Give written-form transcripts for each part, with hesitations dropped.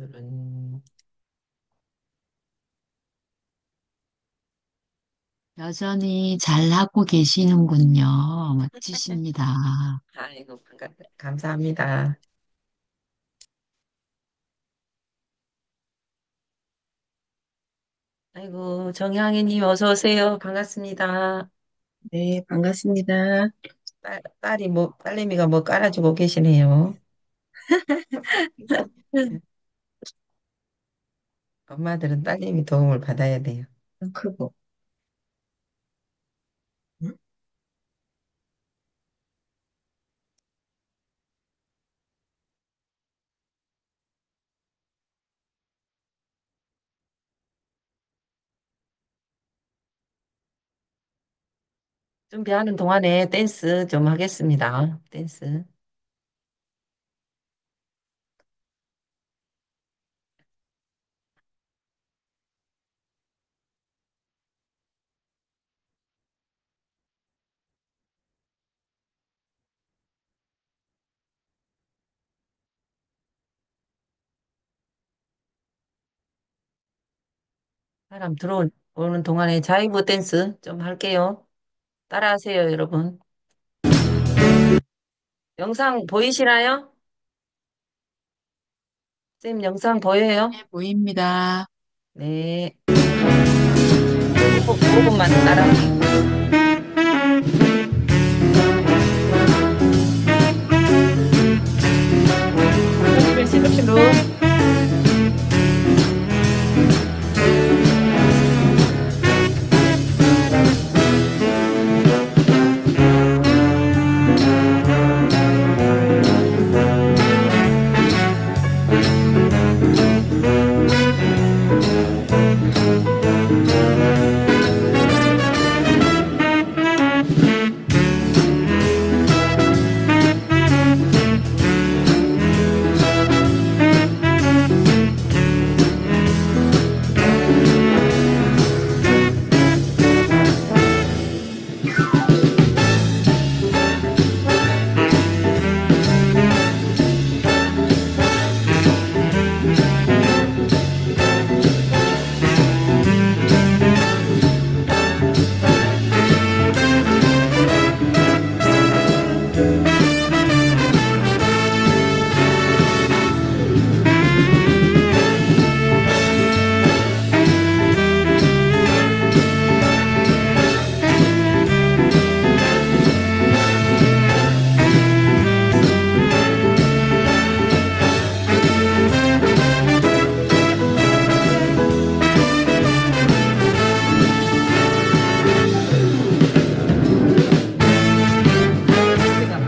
오늘은 여전히 잘하고 계시는군요. 멋지십니다. 아이고 감사합니다. 아이고 정향이님 어서 오세요. 반갑습니다. 네, 반갑습니다. 딸이 뭐 딸내미가 뭐 깔아주고 계시네요. 엄마들은 딸내미 도움을 받아야 돼요. 크고. 응? 준비하는 동안에 댄스 좀 하겠습니다. 댄스. 사람 들어오는 동안에 자이브 댄스 좀 할게요. 따라하세요, 여러분. 영상 보이시나요? 쌤 영상 보여요? 네, 보입니다. 네. 5분만 따라할게요. 실룩실룩실룩.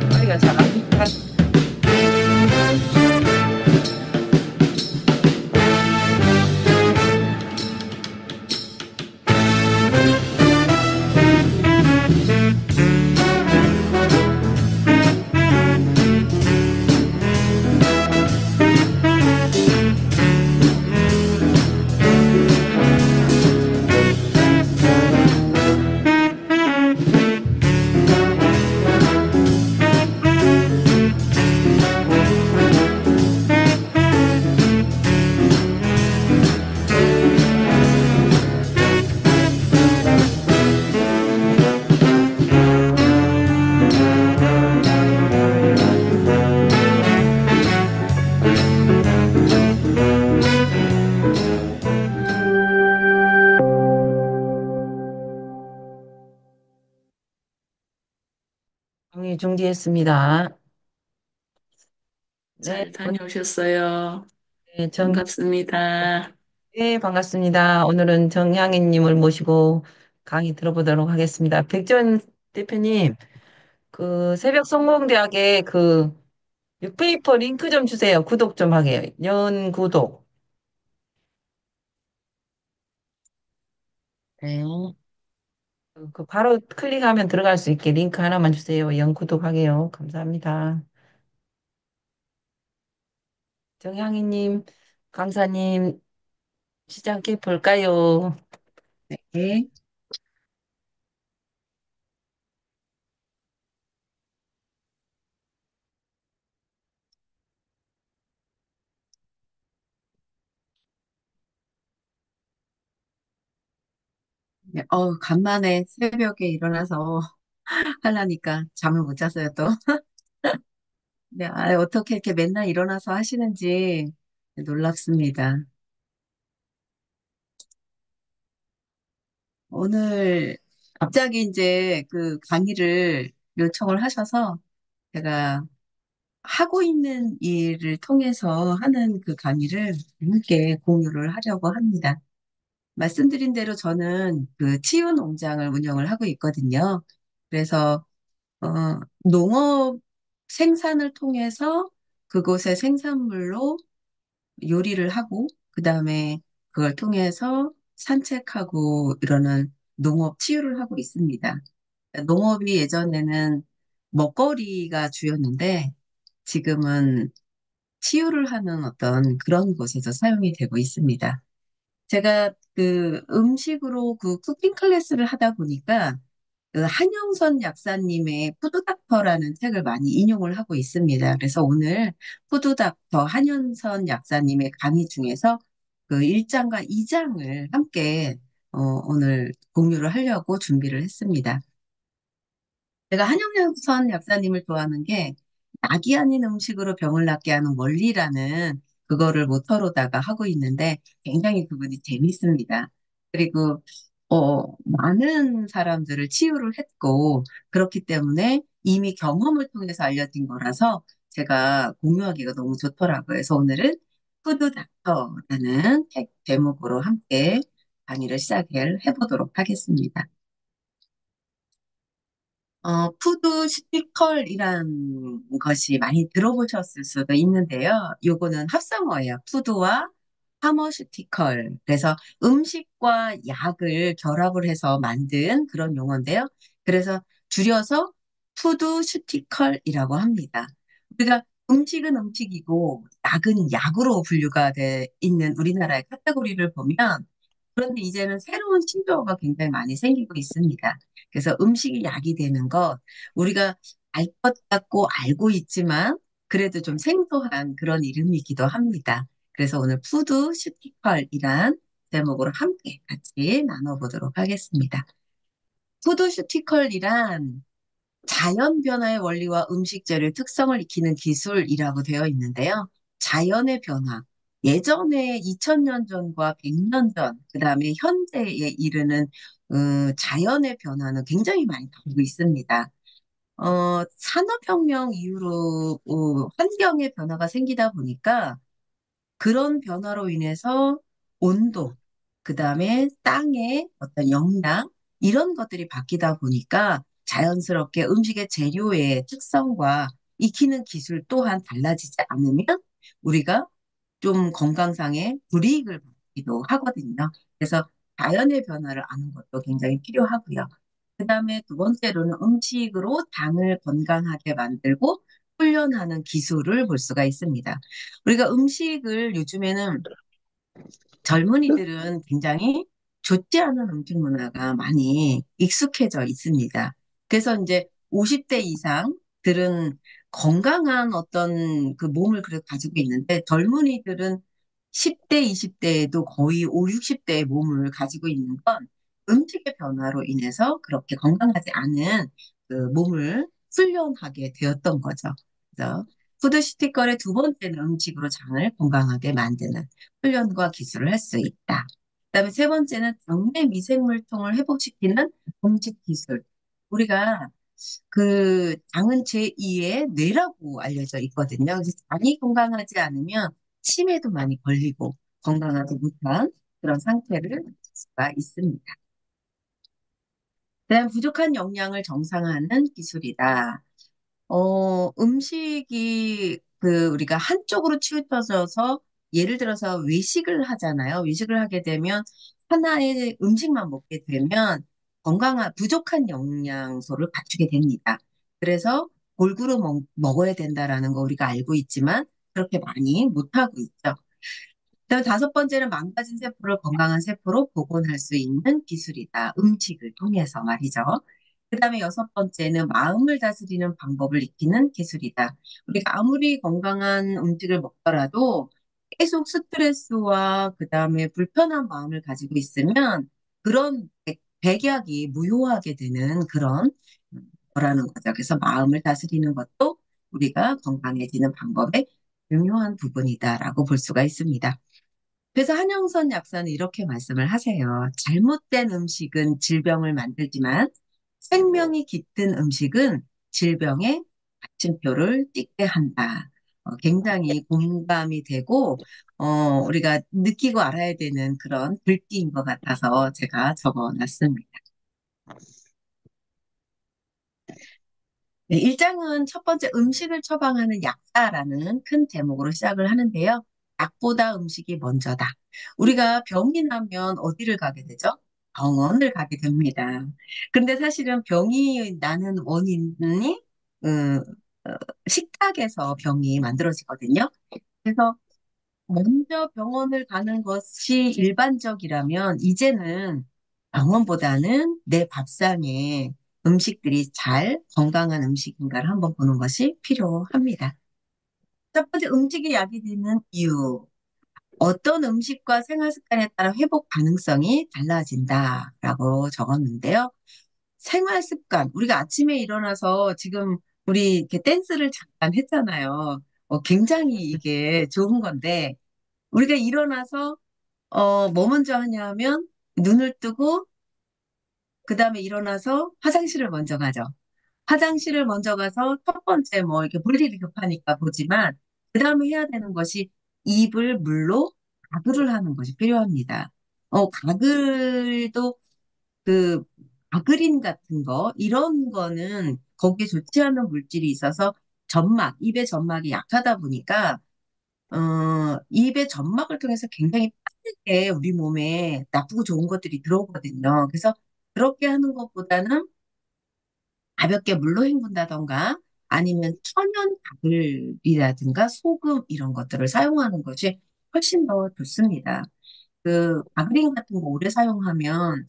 머리가 잘 안 가. 강의 중지했습니다. 네, 잘 다녀오셨어요. 오늘 반갑습니다. 네, 반갑습니다. 오늘은 정향희님을 모시고 강의 들어보도록 하겠습니다. 백전 대표님, 그 새벽 성공대학의 그 뉴페이퍼 링크 좀 주세요. 구독 좀 하게요. 연 구독. 네. 그 바로 클릭하면 들어갈 수 있게 링크 하나만 주세요. 연 구독하게요. 감사합니다. 정향희님, 강사님, 시작해 볼까요? 네. 네, 간만에 새벽에 일어나서 하려니까 잠을 못 잤어요, 또. 네, 어떻게 이렇게 맨날 일어나서 하시는지 놀랍습니다. 오늘 갑자기 이제 그 강의를 요청을 하셔서 제가 하고 있는 일을 통해서 하는 그 강의를 함께 공유를 하려고 합니다. 말씀드린 대로 저는 그 치유 농장을 운영을 하고 있거든요. 그래서 농업 생산을 통해서 그곳의 생산물로 요리를 하고, 그 다음에 그걸 통해서 산책하고 이러는 농업 치유를 하고 있습니다. 농업이 예전에는 먹거리가 주였는데, 지금은 치유를 하는 어떤 그런 곳에서 사용이 되고 있습니다. 제가 그 음식으로 그 쿠킹 클래스를 하다 보니까 그 한영선 약사님의 푸드닥터라는 책을 많이 인용을 하고 있습니다. 그래서 오늘 푸드닥터 한영선 약사님의 강의 중에서 그 1장과 2장을 함께 오늘 공유를 하려고 준비를 했습니다. 제가 한영선 약사님을 좋아하는 게 약이 아닌 음식으로 병을 낫게 하는 원리라는 그거를 모토로다가 하고 있는데 굉장히 그분이 재밌습니다. 그리고 많은 사람들을 치유를 했고 그렇기 때문에 이미 경험을 통해서 알려진 거라서 제가 공유하기가 너무 좋더라고요. 그래서 오늘은 푸드 닥터라는 책 제목으로 함께 강의를 시작을 해보도록 하겠습니다. 푸드 시티컬이란 것이 많이 들어보셨을 수도 있는데요. 요거는 합성어예요. 푸드와 파머시티컬. 그래서 음식과 약을 결합을 해서 만든 그런 용어인데요. 그래서 줄여서 푸드 슈티컬이라고 합니다. 우리가 음식은 음식이고 약은 약으로 분류가 돼 있는 우리나라의 카테고리를 보면 그런데 이제는 새로운 신조어가 굉장히 많이 생기고 있습니다. 그래서 음식이 약이 되는 것, 우리가 알 것 같고 알고 있지만 그래도 좀 생소한 그런 이름이기도 합니다. 그래서 오늘 푸드 슈티컬이란 제목으로 함께 같이 나눠보도록 하겠습니다. 푸드 슈티컬이란 자연 변화의 원리와 음식 재료의 특성을 익히는 기술이라고 되어 있는데요. 자연의 변화. 예전에 2000년 전과 100년 전, 그 다음에 현대에 이르는 자연의 변화는 굉장히 많이 다르고 있습니다. 산업혁명 이후로 환경의 변화가 생기다 보니까 그런 변화로 인해서 온도, 그 다음에 땅의 어떤 영양, 이런 것들이 바뀌다 보니까 자연스럽게 음식의 재료의 특성과 익히는 기술 또한 달라지지 않으면 우리가 좀 건강상의 불이익을 받기도 하거든요. 그래서 자연의 변화를 아는 것도 굉장히 필요하고요. 그 다음에 두 번째로는 음식으로 당을 건강하게 만들고 훈련하는 기술을 볼 수가 있습니다. 우리가 음식을 요즘에는 젊은이들은 굉장히 좋지 않은 음식 문화가 많이 익숙해져 있습니다. 그래서 이제 50대 이상들은 건강한 어떤 그 몸을 그래 가지고 있는데 젊은이들은 10대, 20대에도 거의 5, 60대의 몸을 가지고 있는 건 음식의 변화로 인해서 그렇게 건강하지 않은 그 몸을 훈련하게 되었던 거죠. 그래서 푸드시티컬의 두 번째는 음식으로 장을 건강하게 만드는 훈련과 기술을 할 수 있다. 그다음에 세 번째는 장내 미생물통을 회복시키는 음식 기술. 우리가 그 장은 제2의 뇌라고 알려져 있거든요. 그래서 장이 건강하지 않으면 치매도 많이 걸리고 건강하지 못한 그런 상태를 가질 수가 있습니다. 그다음 부족한 영양을 정상화하는 기술이다. 음식이 그 우리가 한쪽으로 치우쳐져서 예를 들어서 외식을 하잖아요. 외식을 하게 되면 하나의 음식만 먹게 되면 부족한 영양소를 갖추게 됩니다. 그래서 골고루 먹어야 된다라는 거 우리가 알고 있지만 그렇게 많이 못하고 있죠. 그다음 다섯 번째는 망가진 세포를 건강한 세포로 복원할 수 있는 기술이다. 음식을 통해서 말이죠. 그다음에 여섯 번째는 마음을 다스리는 방법을 익히는 기술이다. 우리가 아무리 건강한 음식을 먹더라도 계속 스트레스와 그다음에 불편한 마음을 가지고 있으면 그런 백약이 무효하게 되는 그런 거라는 거죠. 그래서 마음을 다스리는 것도 우리가 건강해지는 방법의 중요한 부분이다라고 볼 수가 있습니다. 그래서 한영선 약사는 이렇게 말씀을 하세요. 잘못된 음식은 질병을 만들지만 생명이 깃든 음식은 질병의 마침표를 찍게 한다. 굉장히 공감이 되고, 우리가 느끼고 알아야 되는 그런 글귀인 것 같아서 제가 적어 놨습니다. 네, 1장은 첫 번째 음식을 처방하는 약사라는 큰 제목으로 시작을 하는데요. 약보다 음식이 먼저다. 우리가 병이 나면 어디를 가게 되죠? 병원을 가게 됩니다. 근데 사실은 병이 나는 원인이 식탁에서 병이 만들어지거든요. 그래서 먼저 병원을 가는 것이 일반적이라면 이제는 병원보다는 내 밥상에 음식들이 잘 건강한 음식인가를 한번 보는 것이 필요합니다. 첫 번째, 음식이 약이 되는 이유. 어떤 음식과 생활 습관에 따라 회복 가능성이 달라진다라고 적었는데요. 생활 습관. 우리가 아침에 일어나서 지금 우리 이렇게 댄스를 잠깐 했잖아요. 굉장히 이게 좋은 건데 우리가 일어나서 뭐 먼저 하냐면 눈을 뜨고 그 다음에 일어나서 화장실을 먼저 가죠. 화장실을 먼저 가서 첫 번째 뭐 이렇게 볼 일이 급하니까 보지만 그 다음에 해야 되는 것이 입을 물로 가글을 하는 것이 필요합니다. 가글도 그 아그린 같은 거 이런 거는 거기에 좋지 않은 물질이 있어서 점막, 입의 점막이 약하다 보니까 입의 점막을 통해서 굉장히 빠르게 우리 몸에 나쁘고 좋은 것들이 들어오거든요. 그래서 그렇게 하는 것보다는 가볍게 물로 헹군다던가 아니면 천연 가글이라든가 소금 이런 것들을 사용하는 것이 훨씬 더 좋습니다. 아그린 같은 거 오래 사용하면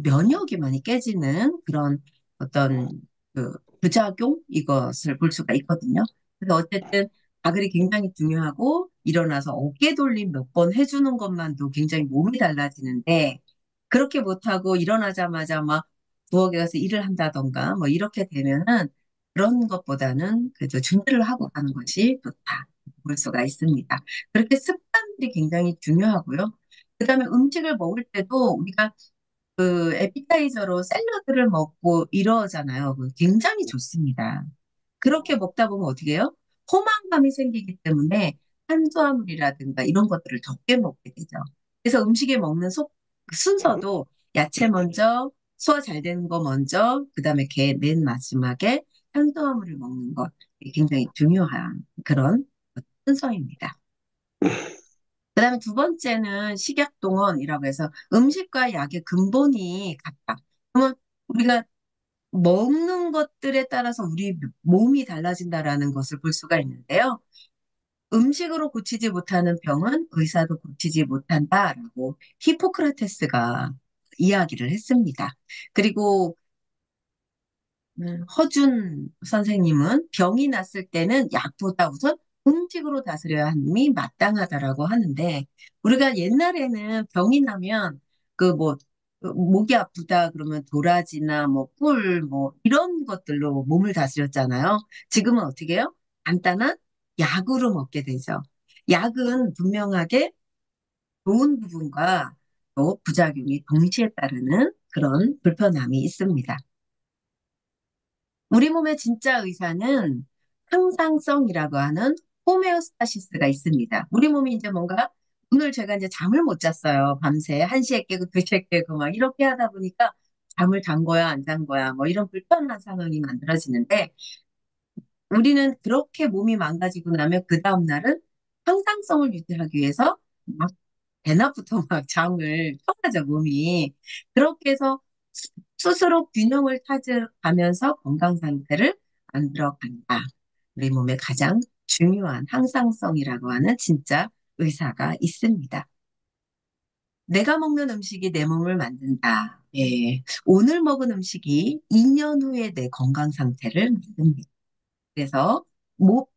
면역이 많이 깨지는 그런 어떤 그 부작용 이것을 볼 수가 있거든요. 그래서 어쨌든 아그리 굉장히 중요하고 일어나서 어깨 돌림 몇 번 해주는 것만도 굉장히 몸이 달라지는데 그렇게 못하고 일어나자마자 막 부엌에 가서 일을 한다던가 뭐 이렇게 되면은 그런 것보다는 그래도 준비를 하고 가는 것이 좋다 볼 수가 있습니다. 그렇게 습관들이 굉장히 중요하고요. 그다음에 음식을 먹을 때도 우리가 에피타이저로 샐러드를 먹고 이러잖아요. 굉장히 좋습니다. 그렇게 먹다 보면 어떻게 해요? 포만감이 생기기 때문에 탄수화물이라든가 이런 것들을 적게 먹게 되죠. 그래서 음식에 먹는 순서도 야채 먼저, 소화 잘 되는 거 먼저, 그다음에 맨 마지막에 탄수화물을 먹는 것. 이게 굉장히 중요한 그런 순서입니다. 그다음에 두 번째는 식약동원이라고 해서 음식과 약의 근본이 같다. 그러면 우리가 먹는 것들에 따라서 우리 몸이 달라진다라는 것을 볼 수가 있는데요. 음식으로 고치지 못하는 병은 의사도 고치지 못한다라고 히포크라테스가 이야기를 했습니다. 그리고 허준 선생님은 병이 났을 때는 약보다 우선 음식으로 다스려야 함이 마땅하다라고 하는데 우리가 옛날에는 병이 나면 뭐 목이 아프다 그러면 도라지나 뭐 꿀 뭐 이런 것들로 몸을 다스렸잖아요. 지금은 어떻게 해요? 간단한 약으로 먹게 되죠. 약은 분명하게 좋은 부분과 또 부작용이 동시에 따르는 그런 불편함이 있습니다. 우리 몸의 진짜 의사는 항상성이라고 하는 호메오스타시스가 있습니다. 우리 몸이 이제 뭔가 오늘 제가 이제 잠을 못 잤어요. 밤새 1시에 깨고 2시에 깨고 막 이렇게 하다 보니까 잠을 잔 거야, 안 잔 거야, 뭐 이런 불편한 상황이 만들어지는데 우리는 그렇게 몸이 망가지고 나면 그 다음날은 항상성을 유지하기 위해서 막 대낮부터 막 잠을 펴가죠, 몸이. 그렇게 해서 스스로 균형을 찾아가면서 건강 상태를 만들어간다. 우리 몸의 가장 중요한 항상성이라고 하는 진짜 의사가 있습니다. 내가 먹는 음식이 내 몸을 만든다. 예. 오늘 먹은 음식이 2년 후에 내 건강 상태를 만듭니다. 그래서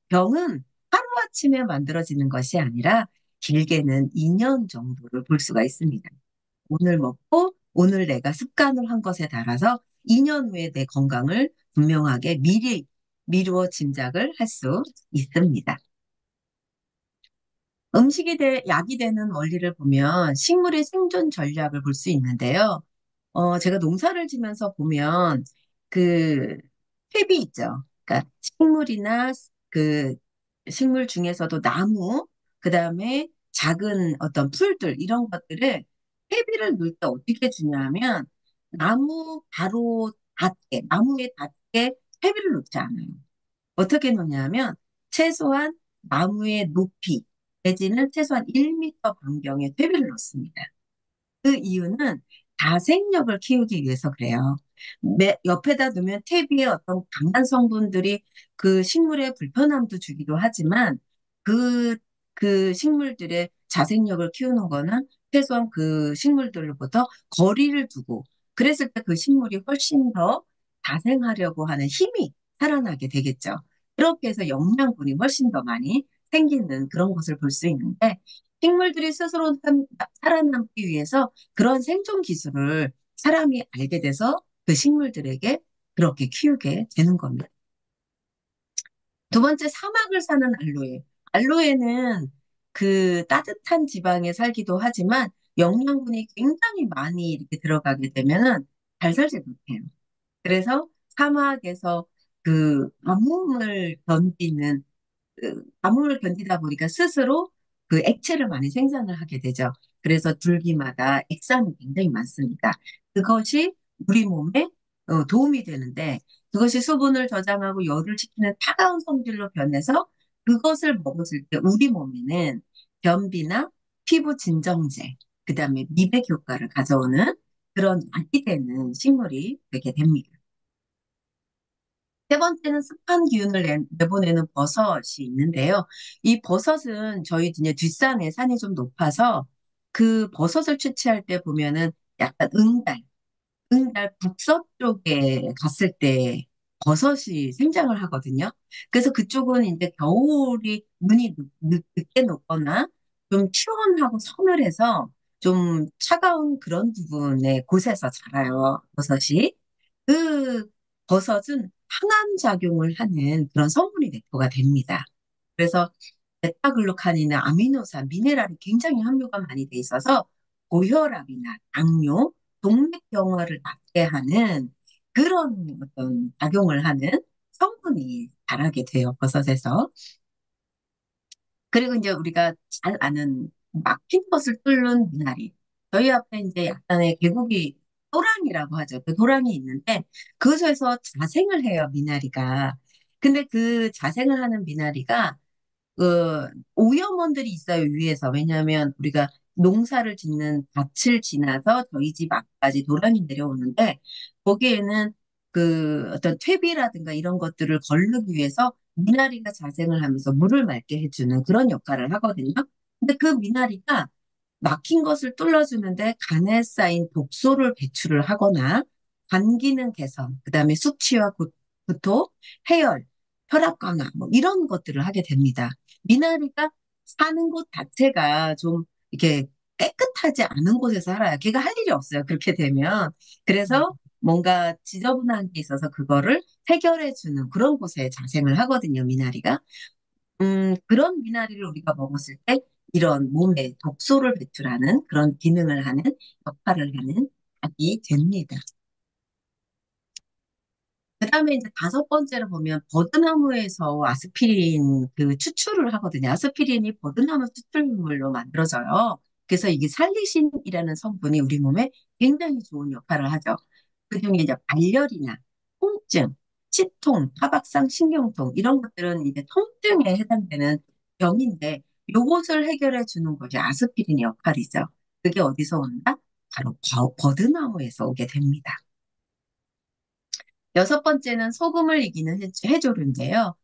병은 하루아침에 만들어지는 것이 아니라 길게는 2년 정도를 볼 수가 있습니다. 오늘 먹고 오늘 내가 습관을 한 것에 따라서 2년 후에 내 건강을 분명하게 미리 미루어 짐작을 할 수 있습니다. 약이 되는 원리를 보면 식물의 생존 전략을 볼 수 있는데요. 제가 농사를 지면서 보면 그 퇴비 있죠. 그러니까 식물이나 그 식물 중에서도 나무, 그다음에 작은 어떤 풀들 이런 것들을 퇴비를 넣을 때 어떻게 주냐면 나무에 닿게 퇴비를 넣지 않아요. 어떻게 놓냐면 최소한 나무의 높이 내지는 최소한 1m 반경의 퇴비를 놓습니다. 그 이유는 자생력을 키우기 위해서 그래요. 옆에다 두면 퇴비의 어떤 강한 성분들이 그 식물에 불편함도 주기도 하지만 그, 그 식물들의 자생력을 키우는 거는 최소한 그 식물들로부터 거리를 두고 그랬을 때 그 식물이 훨씬 더 자생하려고 하는 힘이 살아나게 되겠죠. 그렇게 해서 영양분이 훨씬 더 많이 생기는 그런 것을 볼 수 있는데 식물들이 스스로 살아남기 위해서 그런 생존 기술을 사람이 알게 돼서 그 식물들에게 그렇게 키우게 되는 겁니다. 두 번째, 사막을 사는 알로에. 알로에는 그 따뜻한 지방에 살기도 하지만 영양분이 굉장히 많이 이렇게 들어가게 되면은 잘 살지 못해요. 그래서 사막에서 그 가뭄을 견디다 보니까 스스로 그 액체를 많이 생산을 하게 되죠. 그래서 줄기마다 액상이 굉장히 많습니다. 그것이 우리 몸에 도움이 되는데 그것이 수분을 저장하고 열을 식히는 차가운 성질로 변해서 그것을 먹었을 때 우리 몸에는 변비나 피부 진정제, 그다음에 미백 효과를 가져오는 그런 약이 되는 식물이 되게 됩니다. 세 번째는 습한 기운을 내보내는 버섯이 있는데요. 이 버섯은 저희 이제 뒷산에 산이 좀 높아서 그 버섯을 채취할 때 보면은 약간 응달 북서쪽에 갔을 때 버섯이 생장을 하거든요. 그래서 그쪽은 이제 겨울이 눈이 늦게 녹거나 좀 시원하고 서늘해서 좀 차가운 그런 부분의 곳에서 자라요, 버섯이. 그 버섯은 항암 작용을 하는 그런 성분이 내포가 됩니다. 그래서 베타글루칸이나 아미노산, 미네랄이 굉장히 함유가 많이 돼 있어서 고혈압이나 당뇨, 동맥경화를 낫게 하는 그런 어떤 작용을 하는 성분이 자라게 돼요, 버섯에서. 그리고 이제 우리가 잘 아는 막힌 것을 뚫는 미나리. 저희 앞에 이제 약간의 계곡이 도랑이라고 하죠. 그 도랑이 있는데 그것에서 자생을 해요, 미나리가. 근데 그 자생을 하는 미나리가 오염원들이 있어요, 위에서. 왜냐하면 우리가 농사를 짓는 밭을 지나서 저희 집 앞까지 도랑이 내려오는데, 거기에는 그 어떤 퇴비라든가 이런 것들을 거르기 위해서 미나리가 자생을 하면서 물을 맑게 해주는 그런 역할을 하거든요. 근데 그 미나리가 막힌 것을 뚫어주는데 간에 쌓인 독소를 배출을 하거나 간 기능 개선, 그다음에 숙취와 구토, 해열, 혈압 강화 뭐 이런 것들을 하게 됩니다. 미나리가 사는 곳 자체가 좀 이렇게 깨끗하지 않은 곳에서 살아요. 걔가 할 일이 없어요. 그렇게 되면. 그래서 뭔가 지저분한 게 있어서 그거를 해결해주는 그런 곳에 자생을 하거든요, 미나리가. 그런 미나리를 우리가 먹었을 때 이런 몸에 독소를 배출하는 그런 기능을 하는 역할을 하는 약이 됩니다. 그다음에 이제 다섯 번째로 보면 버드나무에서 아스피린 그 추출을 하거든요. 아스피린이 버드나무 추출물로 만들어져요. 그래서 이게 살리신이라는 성분이 우리 몸에 굉장히 좋은 역할을 하죠. 그중에 이제 발열이나 통증, 치통, 타박상, 신경통 이런 것들은 이제 통증에 해당되는 병인데 요것을 해결해 주는 것이 아스피린의 역할이죠. 그게 어디서 온다? 바로 버드나무에서 오게 됩니다. 여섯 번째는 소금을 이기는 해조류인데요.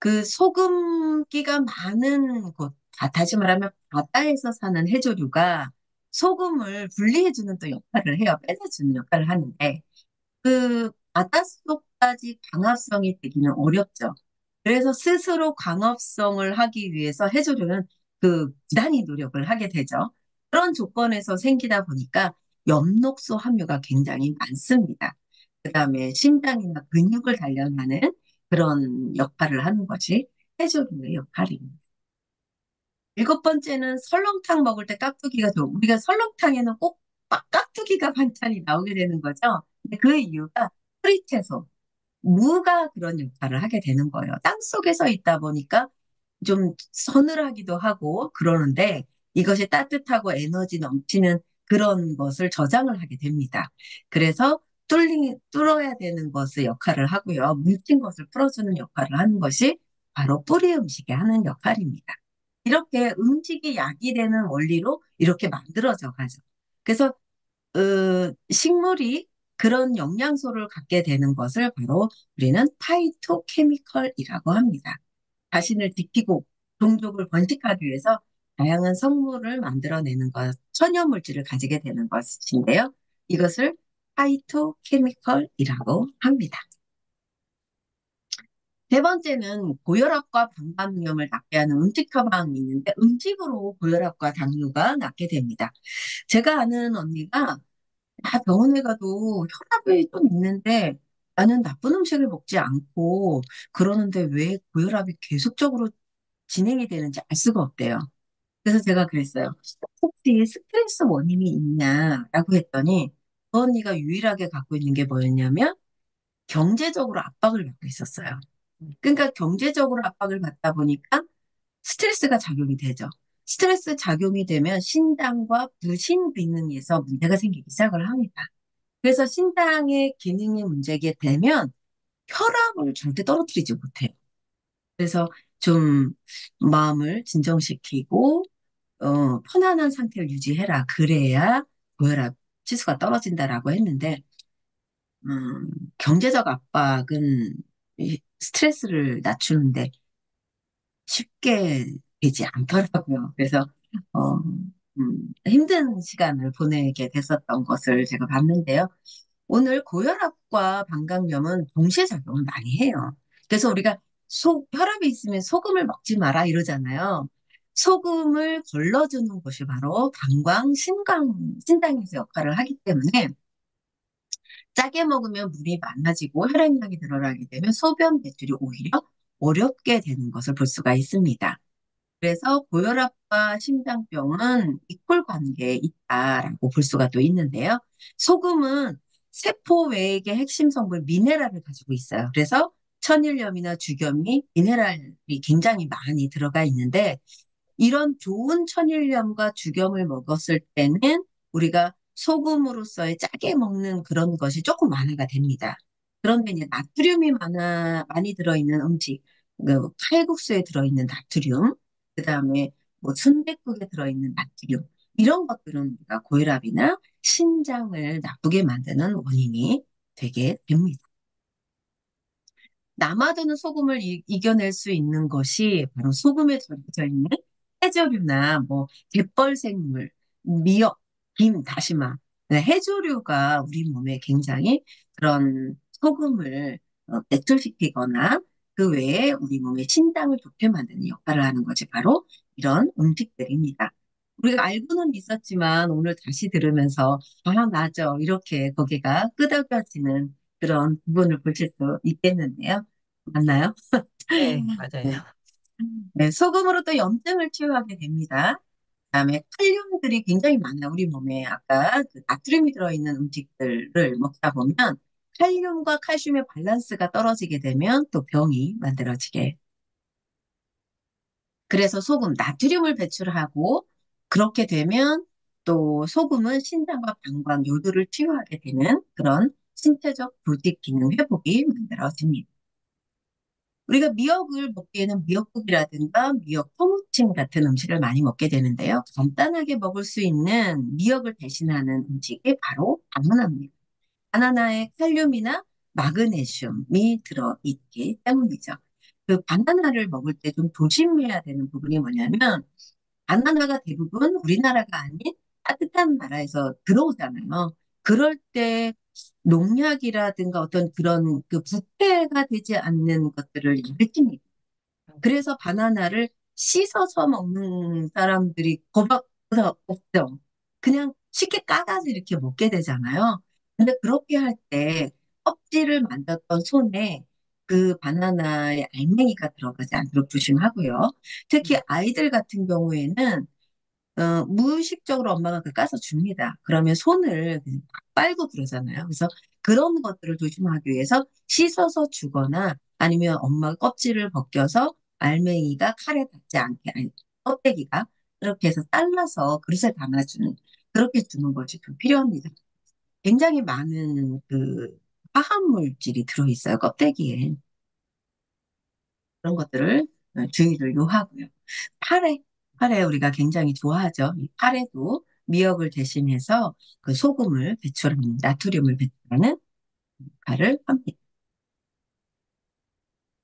그 소금기가 많은 곳, 다시 말하면 바다에서 사는 해조류가 소금을 분리해주는 또 역할을 해요. 빼내주는 역할을 하는데, 그 바닷속까지 광합성이 되기는 어렵죠. 그래서 스스로 광합성을 하기 위해서 해조류는 그 부단히 노력을 하게 되죠. 그런 조건에서 생기다 보니까 엽록소 함유가 굉장히 많습니다. 그다음에 심장이나 근육을 단련하는 그런 역할을 하는 것이 해조류의 역할입니다. 일곱 번째는 설렁탕 먹을 때 깍두기가 좋아. 우리가 설렁탕에는 꼭 깍두기가 반찬이 나오게 되는 거죠. 근데 그 이유가 프리채소, 무가 그런 역할을 하게 되는 거예요. 땅 속에서 있다 보니까 좀 서늘하기도 하고 그러는데 이것이 따뜻하고 에너지 넘치는 그런 것을 저장을 하게 됩니다. 그래서 뚫어야 되는 것의 역할을 하고요. 뭉친 것을 풀어주는 역할을 하는 것이 바로 뿌리 음식이 하는 역할입니다. 이렇게 음식이 약이 되는 원리로 이렇게 만들어져 가죠. 그래서 식물이 그런 영양소를 갖게 되는 것을 바로 우리는 파이토케미컬이라고 합니다. 자신을 지키고 종족을 번식하기 위해서 다양한 성물을 만들어내는 것, 천연물질을 가지게 되는 것인데요. 이것을 파이토케미컬이라고 합니다. 세 번째는 고혈압과 방광염을 낫게 하는 음식 처방이 있는데 음식으로 고혈압과 당뇨가 낫게 됩니다. 제가 아는 언니가 병원에 가도 혈압이 좀 있는데 나는 나쁜 음식을 먹지 않고 그러는데 왜 고혈압이 계속적으로 진행이 되는지 알 수가 없대요. 그래서 제가 그랬어요. 혹시 스트레스 원인이 있냐라고 했더니 그 언니가 유일하게 갖고 있는 게 뭐였냐면 경제적으로 압박을 받고 있었어요. 그러니까 경제적으로 압박을 받다 보니까 스트레스가 작용이 되죠. 스트레스 작용이 되면 신장과 부신 기능에서 문제가 생기기 시작을 합니다. 그래서 신장의 기능이 문제게 되면 혈압을 절대 떨어뜨리지 못해요. 그래서 좀 마음을 진정시키고 편안한 상태를 유지해라. 그래야 고혈압 지수가 떨어진다라고 했는데 음, 경제적 압박은 이 스트레스를 낮추는데 쉽게 되지 않더라고요. 그래서 어, 힘든 시간을 보내게 됐었던 것을 제가 봤는데요. 오늘 고혈압과 방광염은 동시에 작용을 많이 해요. 그래서 우리가 혈압이 있으면 소금을 먹지 마라 이러잖아요. 소금을 걸러주는 것이 바로 신장에서 역할을 하기 때문에 짜게 먹으면 물이 많아지고 혈액량이 늘어나게 되면 소변 배출이 오히려 어렵게 되는 것을 볼 수가 있습니다. 그래서 고혈압과 심장병은 이퀄 관계에 있다라고 볼 수가 또 있는데요. 소금은 세포 외액의 핵심 성분 미네랄을 가지고 있어요. 그래서 천일염이나 주겸이 미네랄이 굉장히 많이 들어가 있는데 이런 좋은 천일염과 주겸을 먹었을 때는 우리가 소금으로서의 짜게 먹는 그런 것이 조금 완화가 됩니다. 그런데 이제 나트륨이 많이 들어있는 음식, 그 칼국수에 들어있는 나트륨, 그 다음에 뭐 순댓국에 들어있는 나트륨, 이런 것들은 우리가 고혈압이나 신장을 나쁘게 만드는 원인이 되게 됩니다. 남아도는 소금을 이겨낼 수 있는 것이 바로 소금에 절여져 있는 해조류나 뭐 갯벌생물, 미역, 김, 다시마. 네, 해조류가 우리 몸에 굉장히 그런 소금을 배출시키거나 그 외에 우리 몸의 신장을 좋게 만드는 역할을 하는 것이 바로 이런 음식들입니다. 우리가 알고는 있었지만 오늘 다시 들으면서 아, 맞아. 이렇게 거기가 끄덕여지는 그런 부분을 보실 수 있겠는데요. 맞나요? 네, 맞아요. 네. 네, 소금으로 또 염증을 치유하게 됩니다. 그다음에 칼륨들이 굉장히 많아요. 우리 몸에 아까 그 나트륨이 들어있는 음식들을 먹다 보면 칼륨과 칼슘의 밸런스가 떨어지게 되면 또 병이 만들어지게. 그래서 소금, 나트륨을 배출하고 그렇게 되면 또 소금은 신장과 방광 요도를 치유하게 되는 그런 신체적 조직 기능 회복이 만들어집니다. 우리가 미역을 먹기에는 미역국이라든가 미역 토무침 같은 음식을 많이 먹게 되는데요. 간단하게 먹을 수 있는 미역을 대신하는 음식이 바로 바나나입니다. 바나나에 칼륨이나 마그네슘이 들어있기 때문이죠. 그 바나나를 먹을 때 좀 조심해야 되는 부분이 뭐냐면 바나나가 대부분 우리나라가 아닌 따뜻한 나라에서 들어오잖아요. 그럴 때 농약이라든가 어떤 그런 그 부패가 되지 않는 것들을 일으킵니다. 그래서 바나나를 씻어서 먹는 사람들이 거의 없죠. 그냥 쉽게 까가서 이렇게 먹게 되잖아요. 근데 그렇게 할 때 껍질을 만졌던 손에 그 바나나의 알맹이가 들어가지 않도록 조심하고요. 특히 아이들 같은 경우에는 무의식적으로 엄마가 그 까서 줍니다. 그러면 손을 그냥 막 빨고 그러잖아요. 그래서 그런 것들을 조심하기 위해서 씻어서 주거나 아니면 엄마가 껍질을 벗겨서 알맹이가 칼에 닿지 않게, 아니, 껍데기가 이렇게 해서 잘라서 그릇에 담아주는, 그렇게 주는 것이 좀 필요합니다. 굉장히 많은 그 화학 물질이 들어있어요, 껍데기에. 그런 것들을 주의를 요하고요. 파래, 파래 우리가 굉장히 좋아하죠. 이 파래도 미역을 대신해서 그 소금을 배출하는, 나트륨을 배출하는 역할을 합니다.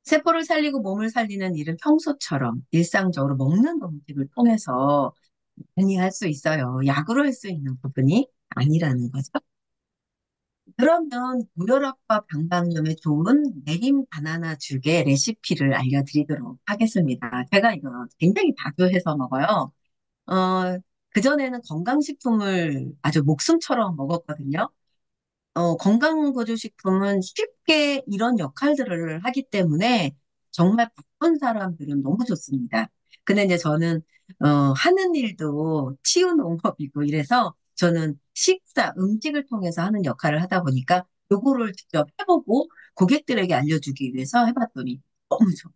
세포를 살리고 몸을 살리는 일은 평소처럼 일상적으로 먹는 음식을 통해서 많이 할 수 있어요. 약으로 할 수 있는 부분이 아니라는 거죠. 그러면 고혈압과 방광염에 좋은 내림 바나나 죽의 레시피를 알려드리도록 하겠습니다. 제가 이거 굉장히 자주 해서 먹어요. 그전에는 건강식품을 아주 목숨처럼 먹었거든요. 건강보조식품은 쉽게 이런 역할들을 하기 때문에 정말 바쁜 사람들은 너무 좋습니다. 근데 이제 저는, 하는 일도 치유농업이고 이래서 저는 음식을 통해서 하는 역할을 하다 보니까 요거를 직접 해보고 고객들에게 알려주기 위해서 해봤더니 너무 좋아요.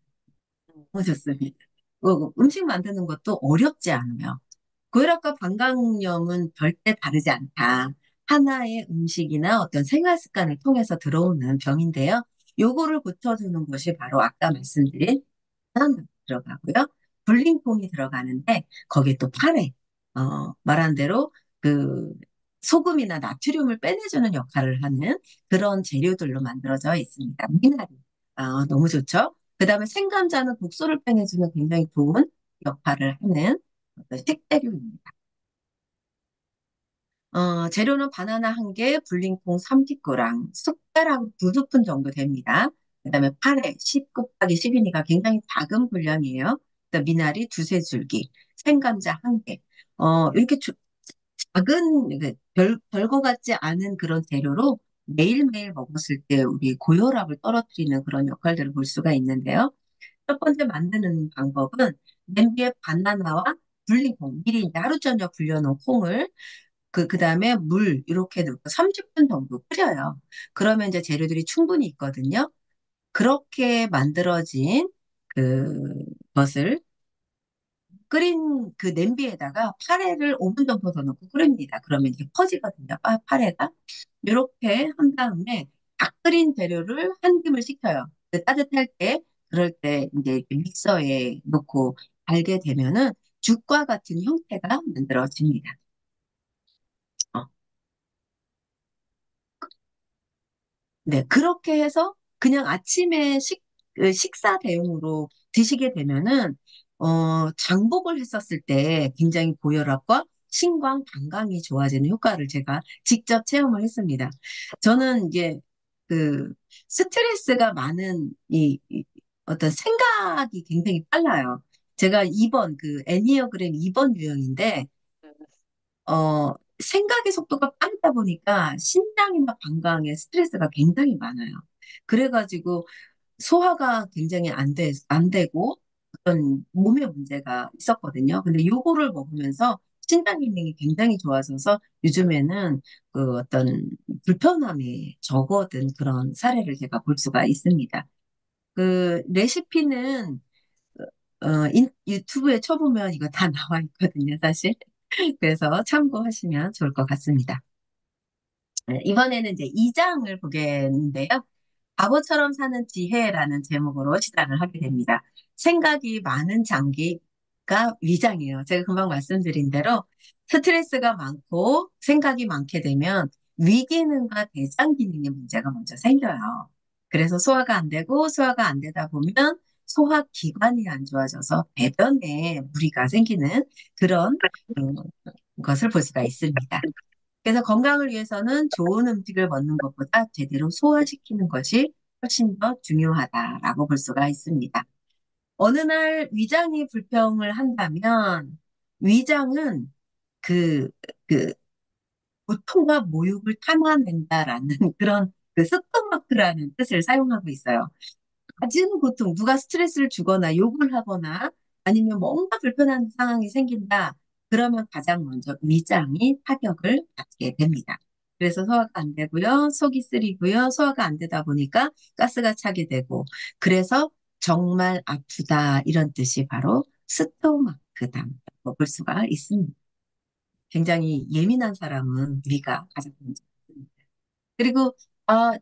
너무 좋습니다. 음식 만드는 것도 어렵지 않아요. 고혈압과 방광염은 절대 다르지 않다. 하나의 음식이나 어떤 생활 습관을 통해서 들어오는 병인데요. 요거를 고쳐주는 것이 바로 아까 말씀드린 산 들어가고요. 불링콩이 들어가는데 거기에 또 파래, 말한 대로 그 소금이나 나트륨을 빼내주는 역할을 하는 그런 재료들로 만들어져 있습니다. 미나리, 너무 좋죠. 그 다음에 생감자는 독소를 빼내주는 굉장히 좋은 역할을 하는 어떤 식재료입니다. 재료는 바나나 1개, 불링콩 30g, 숟가락 2스푼 정도 됩니다. 그 다음에 파래 10 곱하기 10이니까 굉장히 작은 분량이에요. 그다음 미나리 두세 줄기, 생감자 1개. 이렇게 작은, 별거 같지 않은 그런 재료로 매일매일 먹었을 때 우리 고혈압을 떨어뜨리는 그런 역할들을 볼 수가 있는데요. 첫 번째 만드는 방법은 냄비에 바나나와 불링콩, 미리 이제 하루 저녁 불려놓은 콩을 그다음에 물 이렇게 넣고 30분 정도 끓여요. 그러면 이제 재료들이 충분히 있거든요. 그렇게 만들어진 그것을 끓인 그 냄비에다가 파래를 5분 정도 더 넣고 끓입니다. 그러면 이게 퍼지거든요. 파래가. 이렇게 한 다음에 다 끓인 재료를 한 김을 식혀요. 따뜻할 때, 그럴 때 이제 이렇게 믹서에 넣고 달게 되면은 죽과 같은 형태가 만들어집니다. 어. 네, 그렇게 해서 그냥 아침에 식사 대용으로 드시게 되면은, 장복을 했었을 때 굉장히 고혈압과 신장 건강이 좋아지는 효과를 제가 직접 체험을 했습니다. 저는 이제 그 스트레스가 많은 어떤 생각이 굉장히 빨라요. 제가 2번, 애니어그램 2번 유형인데, 생각의 속도가 빠르다 보니까 신장이나 방광에 스트레스가 굉장히 많아요. 그래가지고 소화가 굉장히 안 되고 어떤 몸에 문제가 있었거든요. 근데 요거를 먹으면서 신장 기능이 굉장히 좋아져서 요즘에는 그 어떤 불편함이 적어든 그런 사례를 제가 볼 수가 있습니다. 그 레시피는 유튜브에 쳐보면 이거 다 나와 있거든요, 사실. 그래서 참고하시면 좋을 것 같습니다. 네, 이번에는 이제 2장을 보겠는데요. 바보처럼 사는 지혜라는 제목으로 시작을 하게 됩니다. 생각이 많은 장기가 위장이에요. 제가 금방 말씀드린 대로 스트레스가 많고 생각이 많게 되면 위 기능과 대장 기능에 문제가 먼저 생겨요. 그래서 소화가 안 되고 소화가 안 되다 보면 소화 기관이 안 좋아져서 배변에 무리가 생기는 그런 것을 볼 수가 있습니다. 그래서 건강을 위해서는 좋은 음식을 먹는 것보다 제대로 소화시키는 것이 훨씬 더 중요하다라고 볼 수가 있습니다. 어느 날 위장이 불평을 한다면 위장은 그, 그 고통과 모욕을 탐화낸다라는 그런 그 스토마크라는 뜻을 사용하고 있어요. 가진 고통, 누가 스트레스를 주거나 욕을 하거나 아니면 뭔가 불편한 상황이 생긴다. 그러면 가장 먼저 위장이 타격을 받게 됩니다. 그래서 소화가 안 되고요. 속이 쓰리고요. 소화가 안 되다 보니까 가스가 차게 되고 그래서 정말 아프다 이런 뜻이 바로 스토마크다라고 볼 수가 있습니다. 굉장히 예민한 사람은 위가 가장 먼저. 그리고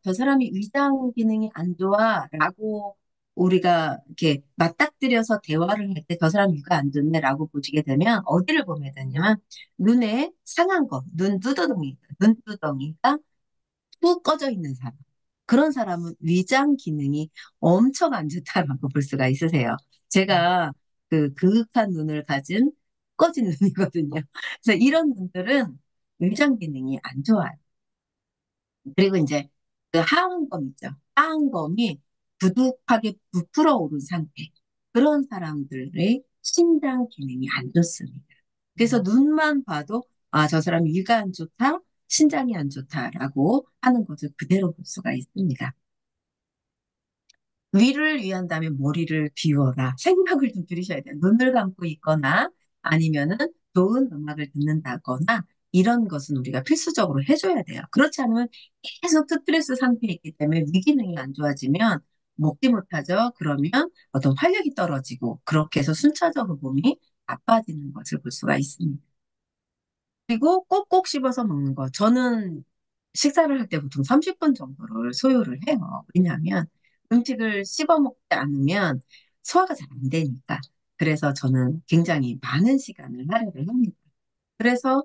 저 사람이 위장 기능이 안 좋아라고 우리가 이렇게 맞닥뜨려서 대화를 할 때 저 사람 위가 안 좋네라고 보시게 되면 어디를 보면 되냐면 눈에 상한 거, 눈두덩이가 푹 꺼져 있는 사람. 그런 사람은 위장 기능이 엄청 안 좋다라고 볼 수가 있으세요. 제가 그 그윽한 눈을 가진 꺼진 눈이거든요. 그래서 이런 분들은 위장 기능이 안 좋아요. 그리고 이제 그 하안검 있죠. 하안검이 두둑하게 부풀어 오른 상태. 그런 사람들의 신장 기능이 안 좋습니다. 그래서 눈만 봐도 저 사람 위가 안 좋다, 신장이 안 좋다라고 하는 것을 그대로 볼 수가 있습니다. 위를 위한다면 머리를 비워라. 생각을 좀 줄이셔야 돼요. 눈을 감고 있거나 아니면은 좋은 음악을 듣는다거나 이런 것은 우리가 필수적으로 해줘야 돼요. 그렇지 않으면 계속 스트레스 상태에 있기 때문에 위기능이 안 좋아지면 먹지 못하죠. 그러면 어떤 활력이 떨어지고 그렇게 해서 순차적으로 몸이 나빠지는 것을 볼 수가 있습니다. 그리고 꼭꼭 씹어서 먹는 거. 저는 식사를 할 때 보통 30분 정도를 소요를 해요. 왜냐하면 음식을 씹어 먹지 않으면 소화가 잘 안 되니까. 그래서 저는 굉장히 많은 시간을 할애를 합니다. 그래서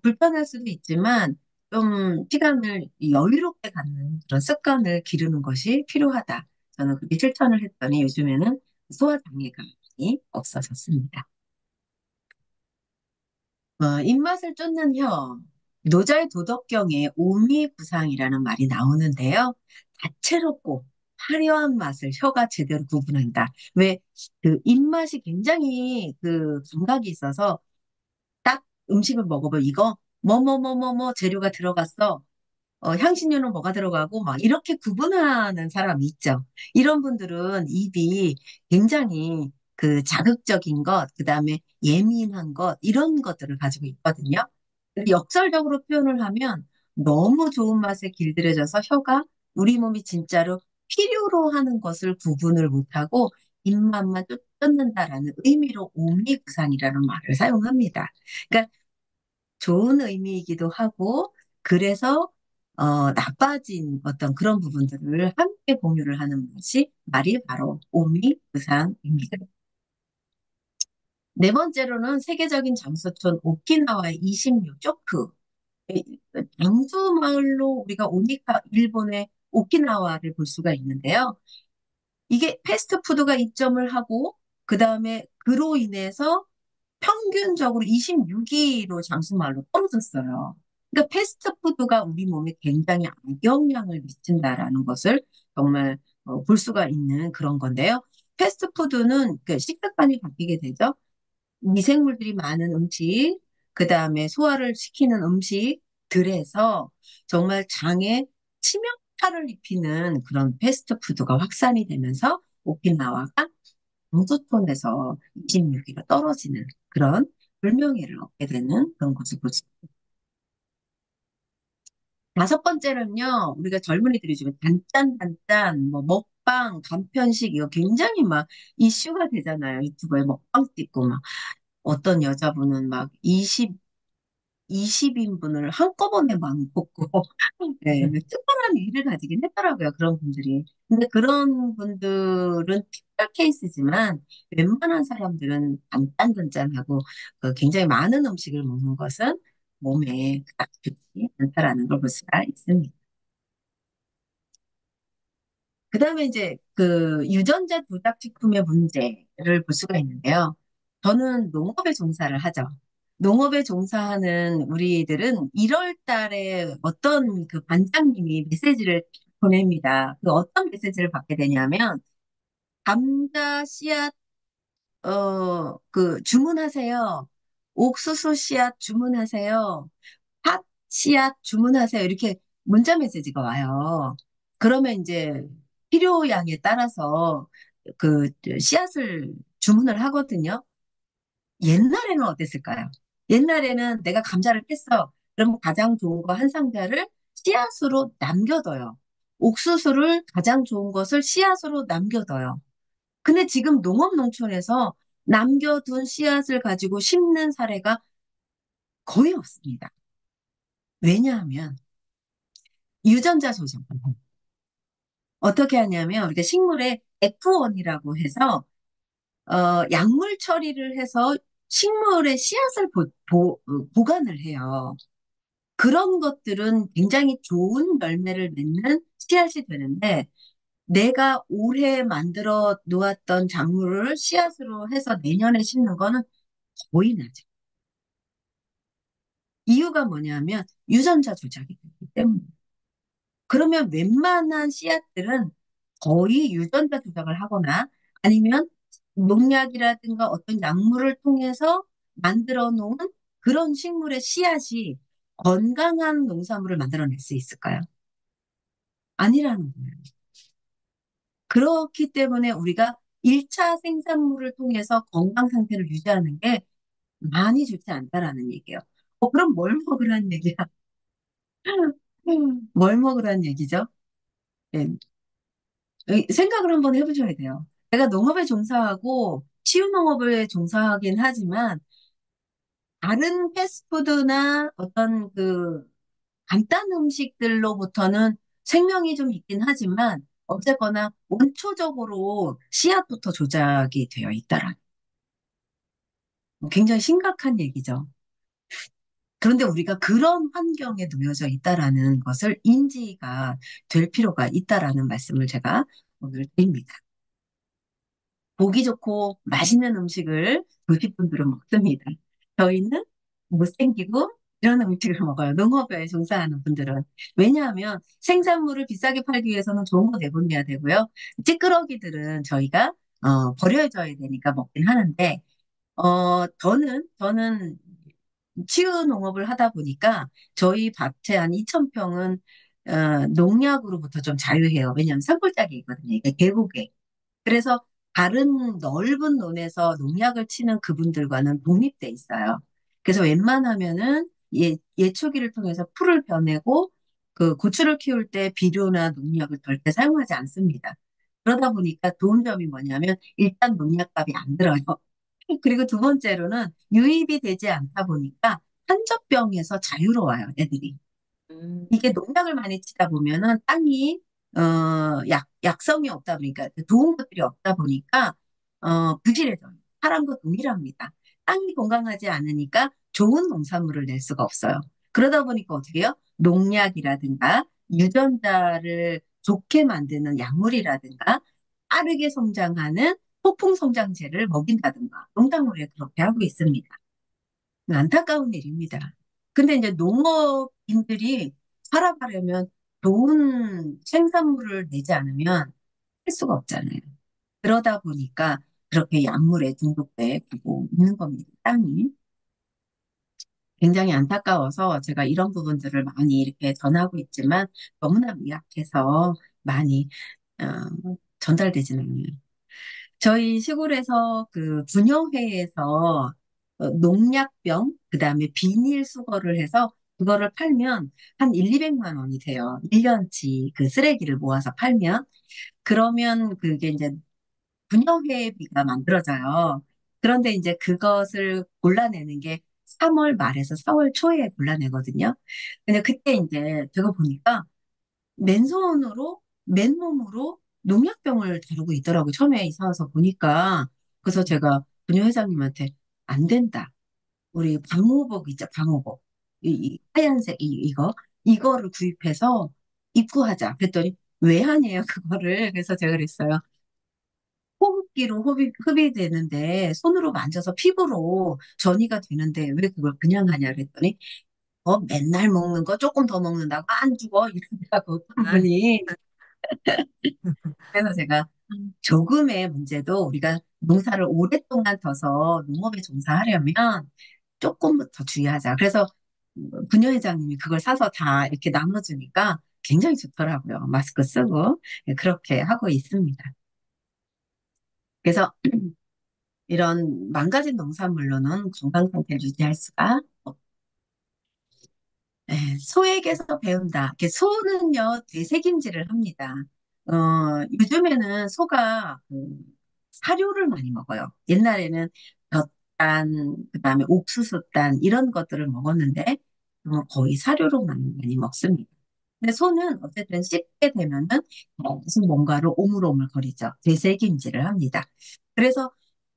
불편할 수도 있지만 좀 시간을 여유롭게 갖는 그런 습관을 기르는 것이 필요하다. 저는 그렇게 실천을 했더니 요즘에는 소화 장애가 많이 없어졌습니다. 입맛을 쫓는 혀. 노자의 도덕경에 오미부상이라는 말이 나오는데요. 다채롭고 화려한 맛을 혀가 제대로 구분한다. 왜, 그 입맛이 굉장히 그 감각이 있어서 딱 음식을 먹어보면 이거 뭐뭐뭐뭐뭐 재료가 들어갔어. 향신료는 뭐가 들어가고 막 이렇게 구분하는 사람이 있죠. 이런 분들은 입이 굉장히 그 자극적인 것, 그다음에 예민한 것, 이런 것들을 가지고 있거든요. 근데 역설적으로 표현을 하면 너무 좋은 맛에 길들여져서 혀가 우리 몸이 진짜로 필요로 하는 것을 구분을 못하고 입맛만 쫓는다라는 의미로 오미구상이라는 말을 사용합니다. 그러니까 좋은 의미이기도 하고, 그래서, 나빠진 어떤 그런 부분들을 함께 공유를 하는 것이 말이 바로 오미부상입니다. 네 번째로는 세계적인 장수촌 오키나와의 26 쇼크. 장수마을로 우리가 오니까 일본의 오키나와를 볼 수가 있는데요. 이게 패스트푸드가 입점을 하고, 그 다음에 그로 인해서 평균적으로 26위로 장수말로 떨어졌어요. 그러니까 패스트푸드가 우리 몸에 굉장히 악영향을 미친다라는 것을 정말 볼 수가 있는 그런 건데요. 패스트푸드는 그 식습관이 바뀌게 되죠. 미생물들이 많은 음식, 그 다음에 소화를 시키는 음식들에서 정말 장에 치명타를 입히는 그런 패스트푸드가 확산이 되면서 오키나와가 강수톤에서 26위로 떨어지는 그런 불명예를 얻게 되는 그런 것을 볼 수 있습니다. 다섯 번째는요, 우리가 젊은이들이 지금 단짠단짠, 뭐 먹방, 간편식 이거 굉장히 막 이슈가 되잖아요. 유튜브에 먹방 찍고 막 어떤 여자분은 막 20인분을 한꺼번에 막 먹고 네, 특별한 위를 가지긴 했더라고요. 그런 분들이. 근데 그런 분들은 특별 케이스지만 웬만한 사람들은 단단단짠하고 그 굉장히 많은 음식을 먹는 것은 몸에 딱 좋지 않다라는 걸 볼 수가 있습니다. 그 다음에 이제 그 유전자 조작식품의 문제를 볼 수가 있는데요. 저는 농업에 종사를 하죠. 농업에 종사하는 우리들은 1월 달에 어떤 그 반장님이 메시지를 보냅니다. 그 어떤 메시지를 받게 되냐면, 감자 씨앗, 그 주문하세요. 옥수수 씨앗 주문하세요. 씨앗 주문하세요. 이렇게 문자 메시지가 와요. 그러면 이제 필요량에 따라서 그 씨앗을 주문을 하거든요. 옛날에는 어땠을까요? 옛날에는 내가 감자를 캤어. 그럼 가장 좋은 거 한 상자를 씨앗으로 남겨둬요. 옥수수를 가장 좋은 것을 씨앗으로 남겨둬요. 근데 지금 농업농촌에서 남겨둔 씨앗을 가지고 심는 사례가 거의 없습니다. 왜냐하면 유전자 조정. 어떻게 하냐면 우리가 식물에 F1이라고 해서 약물 처리를 해서 식물의 씨앗을 보관을 해요. 그런 것들은 굉장히 좋은 열매를 맺는 씨앗이 되는데 내가 올해 만들어 놓았던 작물을 씨앗으로 해서 내년에 심는 거는 거의 나죠. 이유가 뭐냐면 유전자 조작이 되기 때문에. 그러면 웬만한 씨앗들은 거의 유전자 조작을 하거나 아니면 농약이라든가 어떤 약물을 통해서 만들어 놓은 그런 식물의 씨앗이 건강한 농산물을 만들어낼 수 있을까요? 아니라는 거예요. 그렇기 때문에 우리가 1차 생산물을 통해서 건강 상태를 유지하는 게 많이 좋지 않다라는 얘기예요. 그럼 뭘 먹으라는 얘기야? 뭘 먹으라는 얘기죠? 예, 생각을 한번 해보셔야 돼요. 내가 농업에 종사하고 치유농업에 종사하긴 하지만 다른 패스트푸드나 어떤 그 간단 음식들로부터는 생명이 좀 있긴 하지만 어쨌거나 원초적으로 씨앗부터 조작이 되어 있다라. 굉장히 심각한 얘기죠. 그런데 우리가 그런 환경에 놓여져 있다라는 것을 인지가 될 필요가 있다라는 말씀을 제가 오늘 드립니다. 보기 좋고 맛있는 음식을 도시 분들은 먹습니다. 저희는 못생기고 이런 음식을 먹어요. 농업에 종사하는 분들은. 왜냐하면 생산물을 비싸게 팔기 위해서는 좋은 거 내보내야 되고요. 찌끄러기들은 저희가 버려져야 되니까 먹긴 하는데 저는 치유 농업을 하다 보니까 저희 밭에 한 2,000평은 농약으로부터 좀 자유해요. 왜냐하면 산골짜기 있거든요. 이게 계곡에. 그래서 다른 넓은 논에서 농약을 치는 그분들과는 독립돼 있어요. 그래서 웬만하면은 예초기를 통해서 풀을 베내고 그 고추를 키울 때 비료나 농약을 절대 사용하지 않습니다. 그러다 보니까 좋은 점이 뭐냐면 일단 농약값이 안 들어요. 그리고 두 번째로는 유입이 되지 않다 보니까 한젖병에서 자유로워요, 애들이. 음, 이게 농약을 많이 치다 보면은 땅이 약성이 없다 보니까 좋은 것들이 없다 보니까 부실해져요. 사람도 동일합니다. 땅이 건강하지 않으니까 좋은 농산물을 낼 수가 없어요. 그러다 보니까 어떻게 해요? 농약이라든가 유전자를 좋게 만드는 약물이라든가 빠르게 성장하는 폭풍 성장제를 먹인다든가 농작물에 그렇게 하고 있습니다. 안타까운 일입니다. 근데 이제 농업인들이 살아가려면 좋은 생산물을 내지 않으면 할 수가 없잖아요. 그러다 보니까 그렇게 약물에 중독돼 가고 있는 겁니다. 땅이. 굉장히 안타까워서 제가 이런 부분들을 많이 이렇게 전하고 있지만 너무나 미약해서 많이 전달되지는 않아요. 저희 시골에서 그 분여회에서 농약병, 그다음에 비닐 수거를 해서 그거를 팔면 한 1, 200만 원이 돼요. 1년치 그 쓰레기를 모아서 팔면. 그러면 그게 이제 분여회비가 만들어져요. 그런데 이제 그것을 골라내는 게 3월 말에서 4월 초에 골라내거든요. 근데 그때 이제 제가 보니까 맨손으로, 맨몸으로 농약병을 다루고 있더라고요. 처음에 이사 와서 보니까. 그래서 제가 분녀 회장님한테 안 된다. 우리 방호복 있죠, 방호복. 하얀색 이거를 구입해서 입고하자. 그랬더니 왜 하냐요, 그거를. 그래서 제가 그랬어요. 호흡기로 흡입되는데 손으로 만져서 피부로 전이가 되는데 왜 그걸 그냥 하냐 그랬더니 맨날 먹는 거 조금 더 먹는다고 안 죽어 이러더라고 어떤 아, 분이. 그래서 제가 조금의 문제도 우리가 농사를 오랫동안 져서 농업에 종사하려면 조금부터 주의하자. 그래서 부녀회장님이 그걸 사서 다 이렇게 나눠주니까 굉장히 좋더라고요. 마스크 쓰고. 예, 그렇게 하고 있습니다. 그래서 이런 망가진 농산물로는 건강 상태를 유지할 수가 네, 소에게서 배운다. 이렇게 소는요, 되새김질을 합니다. 요즘에는 소가 사료를 많이 먹어요. 옛날에는 젖단, 그다음에 옥수수단 이런 것들을 먹었는데 거의 사료로 많이 먹습니다. 근데 소는 어쨌든 씹게 되면은 계속 뭔가를 오물오물거리죠. 되새김질을 합니다. 그래서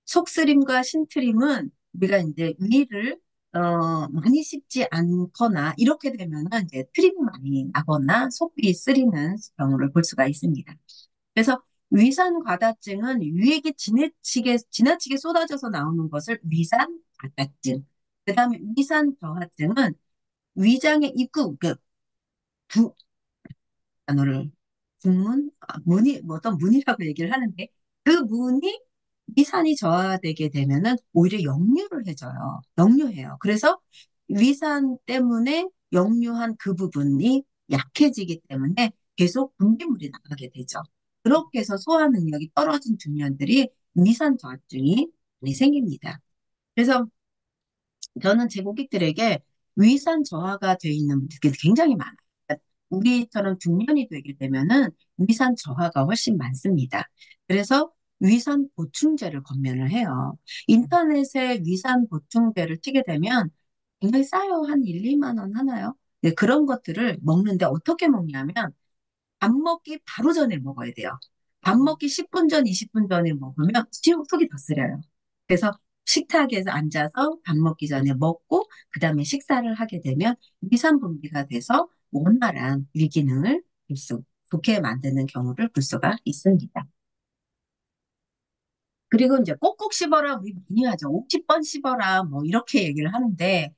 속쓰림과 신트림은 우리가 이제 위를 많이 씹지 않거나 이렇게 되면은 이제 트림이 많이 나거나 속이 쓰리는 경우를 볼 수가 있습니다. 그래서 위산 과다증은 위액이 지나치게 쏟아져서 나오는 것을 위산 과다증. 그다음에 위산 저하증은 위장의 입구, 그 단어를 문문, 문이 뭐 어떤 문이라고 얘기를 하는데 그 문이 위산이 저하되게 되면은 오히려 역류를 해줘요. 역류해요. 그래서 위산 때문에 역류한 그 부분이 약해지기 때문에 계속 분비물이 나가게 되죠. 그렇게 해서 소화 능력이 떨어진 중년들이 위산 저하증이 많이 생깁니다. 그래서 저는 제 고객들에게 위산 저하가 돼 있는 분들이 굉장히 많아요. 그러니까 우리처럼 중년이 되게 되면은 위산 저하가 훨씬 많습니다. 그래서 위산 보충제를 권면을 해요. 인터넷에 위산 보충제를 치게 되면 굉장히 싸요. 한 1, 2만 원 하나요? 네, 그런 것들을 먹는데 어떻게 먹냐면 밥 먹기 바로 전에 먹어야 돼요. 밥 먹기 10분 전, 20분 전에 먹으면 속이 더 쓰려요. 그래서 식탁에서 앉아서 밥 먹기 전에 먹고 그다음에 식사를 하게 되면 위산 분비가 돼서 원활한 위기능을 좋게 만드는 경우를 볼 수가 있습니다. 그리고 이제 꼭꼭 씹어라 우리 많이 하죠. 50번 씹어라 뭐 이렇게 얘기를 하는데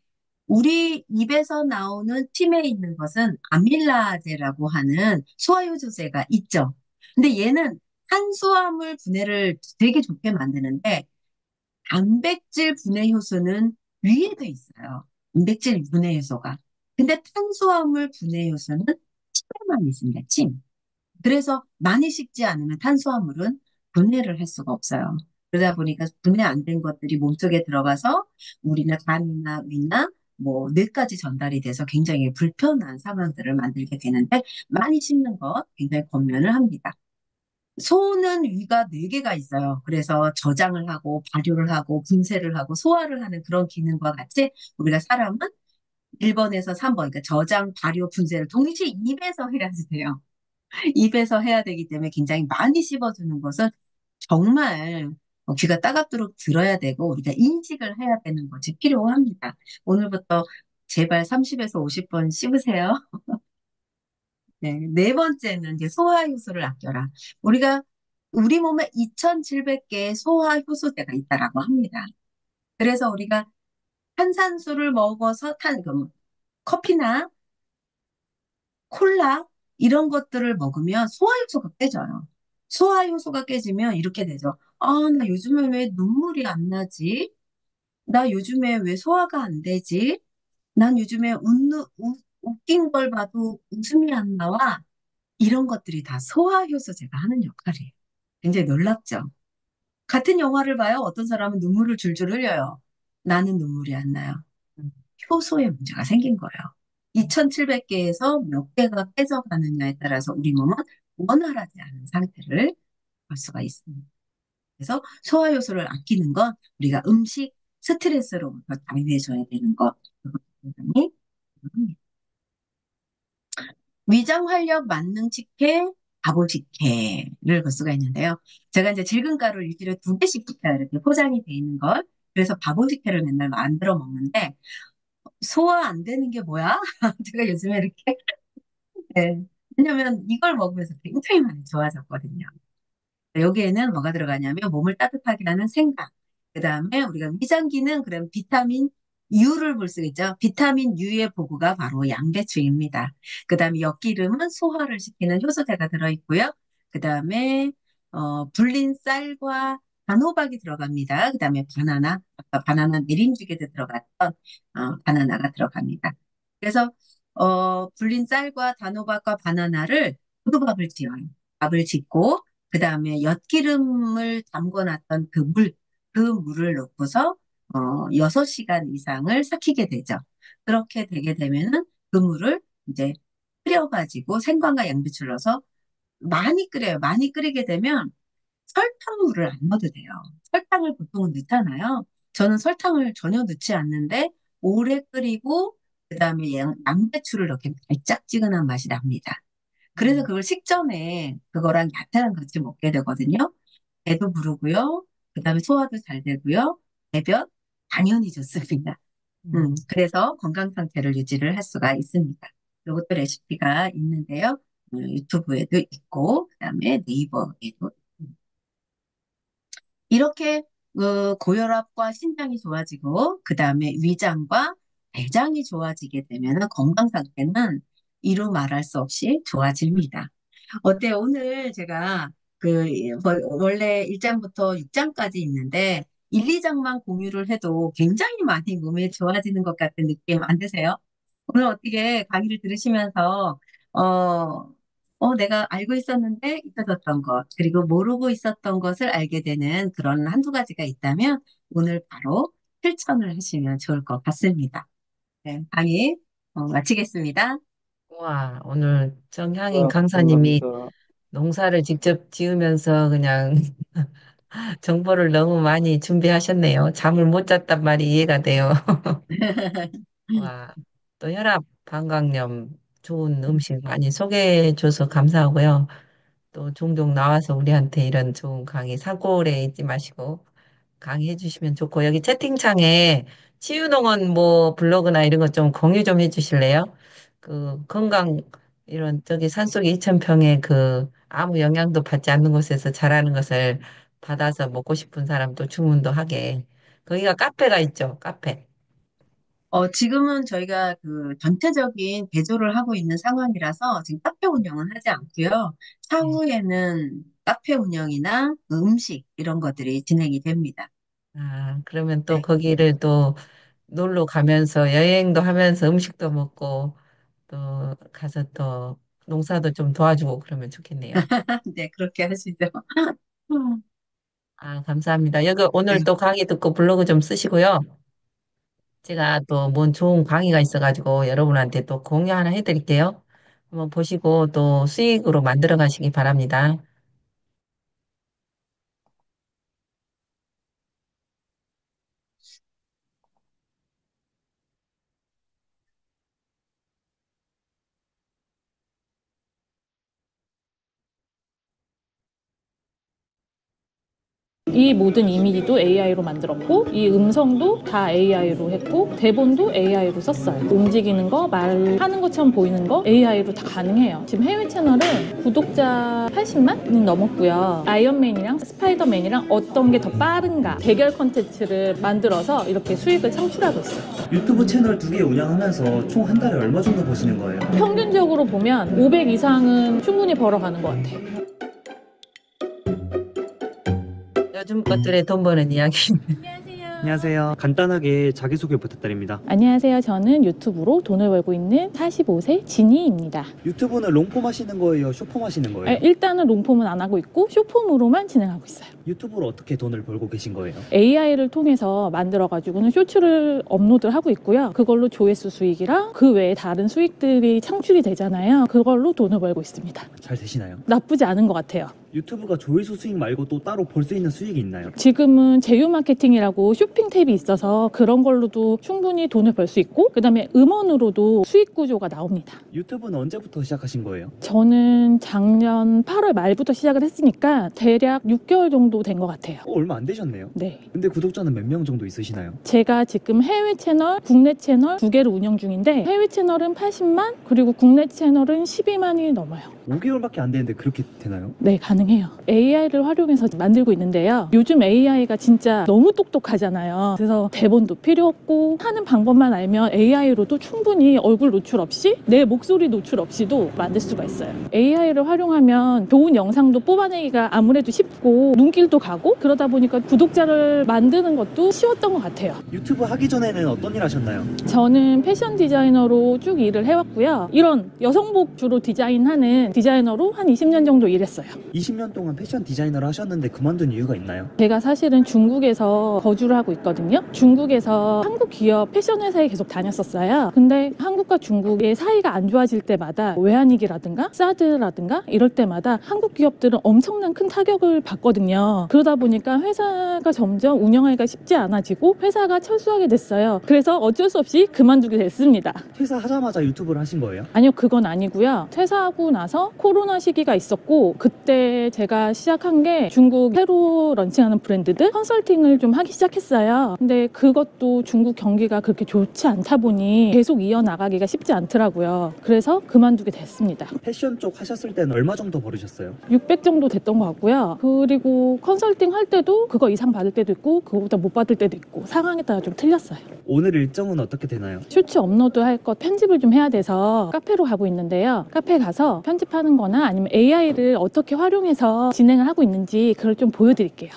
우리 입에서 나오는 침에 있는 것은 아밀라제라고 하는 소화효소제가 있죠. 근데 얘는 탄수화물 분해를 되게 좋게 만드는데 단백질 분해 효소는 위에도 있어요. 단백질 분해 효소가. 근데 탄수화물 분해 효소는 침에만 있습니다. 침. 그래서 많이 식지 않으면 탄수화물은 분해를 할 수가 없어요. 그러다 보니까 분해 안 된 것들이 몸속에 들어가서 우리나 간이나 위나 뭐 뇌까지 전달이 돼서 굉장히 불편한 상황들을 만들게 되는데 많이 씹는 것 굉장히 권면을 합니다. 소는 위가 4개가 있어요. 그래서 저장을 하고 발효를 하고 분쇄를 하고 소화를 하는 그런 기능과 같이 우리가 사람은 1번에서 3번, 그러니까 저장, 발효, 분쇄를 동시에 입에서 해야지 돼요. 입에서 해야 되기 때문에 굉장히 많이 씹어주는 것은 정말 귀가 따갑도록 들어야 되고 우리가 인식을 해야 되는 것이 필요합니다. 오늘부터 제발 30에서 50번 씹으세요. 네, 네 번째는 이제 소화 효소를 아껴라. 우리 몸에 2,700개의 소화 효소제가 있다라고 합니다. 그래서 우리가 탄산수를 먹어서 커피나 콜라 이런 것들을 먹으면 소화효소가 깨져요. 소화효소가 깨지면 이렇게 되죠. 아, 나 요즘에 왜 눈물이 안 나지? 나 요즘에 왜 소화가 안 되지? 난 요즘에 웃긴 걸 봐도 웃음이 안 나와. 이런 것들이 다 소화효소제가 하는 역할이에요. 굉장히 놀랍죠? 같은 영화를 봐요. 어떤 사람은 눈물을 줄줄 흘려요. 나는 눈물이 안 나요. 효소에 문제가 생긴 거예요. 2,700개에서 몇 개가 깨져가느냐에 따라서 우리 몸은 원활하지 않은 상태를 볼 수가 있습니다. 그래서 소화효소를 아끼는 건 우리가 음식, 스트레스로부터 자유해져야 되는 것. 그것도 굉장히 중요합니다. 위장 활력 만능 식혜, 바보식혜를 볼 수가 있는데요. 제가 이제 질근가루 일주일에 2개씩 이렇게 포장이 돼 있는 걸 그래서 바보식혜를 맨날 만들어 먹는데 소화 안 되는 게 뭐야? 제가 요즘에 이렇게 네. 왜냐면 이걸 먹으면서 굉장히 많이 좋아졌거든요. 여기에는 뭐가 들어가냐면 몸을 따뜻하게 하는 생강. 그 다음에 우리가 위장기는 그럼 비타민 U를 볼 수 있죠. 비타민 U의 보구가 바로 양배추입니다. 그 다음에 엿기름은 소화를 시키는 효소제가 들어있고요. 그 다음에 불린 쌀과 단호박이 들어갑니다. 그 다음에 바나나, 아까 바나나 내림죽에도 들어갔던 바나나가 들어갑니다. 그래서 불린 쌀과 단호박과 바나나를 포도밥을 지어요. 밥을 짓고 그 다음에 엿기름을 담궈놨던 그 물을 넣고서 6시간 이상을 삭히게 되죠. 그렇게 되게 되면은 그 물을 이제 끓여가지고 생강과 양배추를 넣어서 많이 끓여요. 많이 끓이게 되면 설탕물을 안 넣어도 돼요. 설탕을 보통은 넣잖아요. 저는 설탕을 전혀 넣지 않는데 오래 끓이고 그다음에 양배추를 넣게 달짝지근한 맛이 납니다. 그래서 그걸 식전에 그거랑 야채랑 같이 먹게 되거든요. 배도 부르고요. 그다음에 소화도 잘 되고요. 배변 당연히 좋습니다. 음. 그래서 건강 상태를 유지를 할 수가 있습니다. 이것도 레시피가 있는데요. 유튜브에도 있고, 그다음에 네이버에도 있고. 이렇게 고혈압과 신장이 좋아지고, 그다음에 위장과 대장이 좋아지게 되면 건강 상태는 이루 말할 수 없이 좋아집니다. 어때요? 오늘 제가 그 원래 1장부터 6장까지 있는데 1, 2장만 공유를 해도 굉장히 많이 몸에 좋아지는 것 같은 느낌 안 드세요? 오늘 어떻게 강의를 들으시면서 내가 알고 있었는데 잊어졌던 것, 그리고 모르고 있었던 것을 알게 되는 그런 한두 가지가 있다면 오늘 바로 실천을 하시면 좋을 것 같습니다. 네, 강의 마치겠습니다. 와, 오늘 정향인 강사님이 감사합니다. 농사를 직접 지으면서 그냥 정보를 너무 많이 준비하셨네요. 잠을 못 잤단 말이 이해가 돼요. 와, 또 혈압, 방광염 좋은 음식 많이 소개해줘서 감사하고요. 또 종종 나와서 우리한테 이런 좋은 강의 사고래 잊지 마시고 강의해 주시면 좋고 여기 채팅창에 치유농원 뭐 블로그나 이런 것 좀 공유 좀 해주실래요? 그 건강 이런 저기 산속에 2,000평에 그 아무 영향도 받지 않는 곳에서 자라는 것을 받아서 먹고 싶은 사람도 주문도 하게 거기가 카페가 있죠, 카페. 지금은 저희가 그 전체적인 개조를 하고 있는 상황이라서 지금 카페 운영은 하지 않고요. 네. 차후에는 카페 운영이나 음식 이런 것들이 진행이 됩니다. 아, 그러면 또 네. 거기를 또 놀러 가면서 여행도 하면서 음식도 먹고 또 가서 또 농사도 좀 도와주고 그러면 좋겠네요. 네, 그렇게 하시죠. 아, 감사합니다. 여기 오늘 네. 또 강의 듣고 블로그 좀 쓰시고요. 제가 또 뭔 좋은 강의가 있어가지고 여러분한테 또 공유 하나 해드릴게요. 한번 보시고 또 수익으로 만들어 가시기 바랍니다. 이 모든 이미지도 AI로 만들었고 이 음성도 다 AI로 했고 대본도 AI로 썼어요. 움직이는 거, 말하는 것처럼 보이는 거 AI로 다 가능해요. 지금 해외 채널은 구독자 80만이 넘었고요. 아이언맨이랑 스파이더맨이랑 어떤 게 더 빠른가 대결 콘텐츠를 만들어서 이렇게 수익을 창출하고 있어요. 유튜브 채널 2개 운영하면서 총 한 달에 얼마 정도 버시는 거예요? 평균적으로 보면 500 이상은 충분히 벌어가는 것 같아요. 요즘 것들의 돈 버는 이야기. 안녕하세요. 간단하게 자기소개 부탁드립니다. 안녕하세요. 저는 유튜브로 돈을 벌고 있는 45세 진희입니다. 유튜브는 롱폼 하시는 거예요? 쇼폼 하시는 거예요? 일단은 롱폼은 안 하고 있고 쇼폼으로만 진행하고 있어요. 유튜브로 어떻게 돈을 벌고 계신 거예요? AI를 통해서 만들어가지고는 쇼츠를 업로드하고 있고요. 그걸로 조회수 수익이랑 그 외에 다른 수익들이 창출이 되잖아요. 그걸로 돈을 벌고 있습니다. 잘 되시나요? 나쁘지 않은 것 같아요. 유튜브가 조회수 수익 말고 또 따로 벌 수 있는 수익이 있나요? 지금은 제휴 마케팅이라고 쇼핑 탭이 있어서 그런 걸로도 충분히 돈을 벌 수 있고 그 다음에 음원으로도 수익 구조가 나옵니다. 유튜브는 언제부터 시작하신 거예요? 저는 작년 8월 말부터 시작을 했으니까 대략 6개월 정도 된 것 같아요. 얼마 안 되셨네요. 네. 근데 구독자는 몇 명 정도 있으시나요? 제가 지금 해외 채널, 국내 채널 두 개를 운영 중인데 해외 채널은 80만 그리고 국내 채널은 12만이 넘어요. 5개월밖에 안 되는데 그렇게 되나요? 네, 가능해요. 가능해요. AI를 활용해서 만들고 있는데요. 요즘 AI가 진짜 너무 똑똑하잖아요. 그래서 대본도 필요 없고 하는 방법만 알면 AI로도 충분히 얼굴 노출 없이 내 목소리 노출 없이도 만들 수가 있어요. AI를 활용하면 좋은 영상도 뽑아내기가 아무래도 쉽고 눈길도 가고 그러다 보니까 구독자를 만드는 것도 쉬웠던 것 같아요. 유튜브 하기 전에는 어떤 일 하셨나요? 저는 패션 디자이너로 쭉 일을 해왔고요. 이런 여성복 주로 디자인하는 디자이너로 한 20년 정도 일했어요. 20년 동안 패션 디자이너를 하셨는데 그만둔 이유가 있나요? 제가 사실은 중국에서 거주를 하고 있거든요. 중국에서 한국 기업 패션 회사에 계속 다녔었어요. 근데 한국과 중국의 사이가 안 좋아질 때마다 외환위기라든가 사드라든가 이럴 때마다 한국 기업들은 엄청난 큰 타격을 받거든요. 그러다 보니까 회사가 점점 운영하기가 쉽지 않아지고 회사가 철수하게 됐어요. 그래서 어쩔 수 없이 그만두게 됐습니다. 퇴사하자마자 유튜브를 하신 거예요? 아니요, 그건 아니고요. 퇴사하고 나서 코로나 시기가 있었고 그때 제가 시작한 게 중국 새로 런칭하는 브랜드들 컨설팅을 좀 하기 시작했어요. 근데 그것도 중국 경기가 그렇게 좋지 않다 보니 계속 이어나가기가 쉽지 않더라고요. 그래서 그만두게 됐습니다. 패션 쪽 하셨을 때는 얼마 정도 벌으셨어요? 600 정도 됐던 것 같고요. 그리고 컨설팅 할 때도 그거 이상 받을 때도 있고 그거보다 못 받을 때도 있고 상황에 따라 좀 틀렸어요. 오늘 일정은 어떻게 되나요? 쇼츠 업로드 할 것 편집을 좀 해야 돼서 카페로 가고 있는데요. 카페 가서 편집하는 거나 아니면 AI를 어떻게 활용해서 진행을 하고 있는지 그걸 좀 보여드릴게요.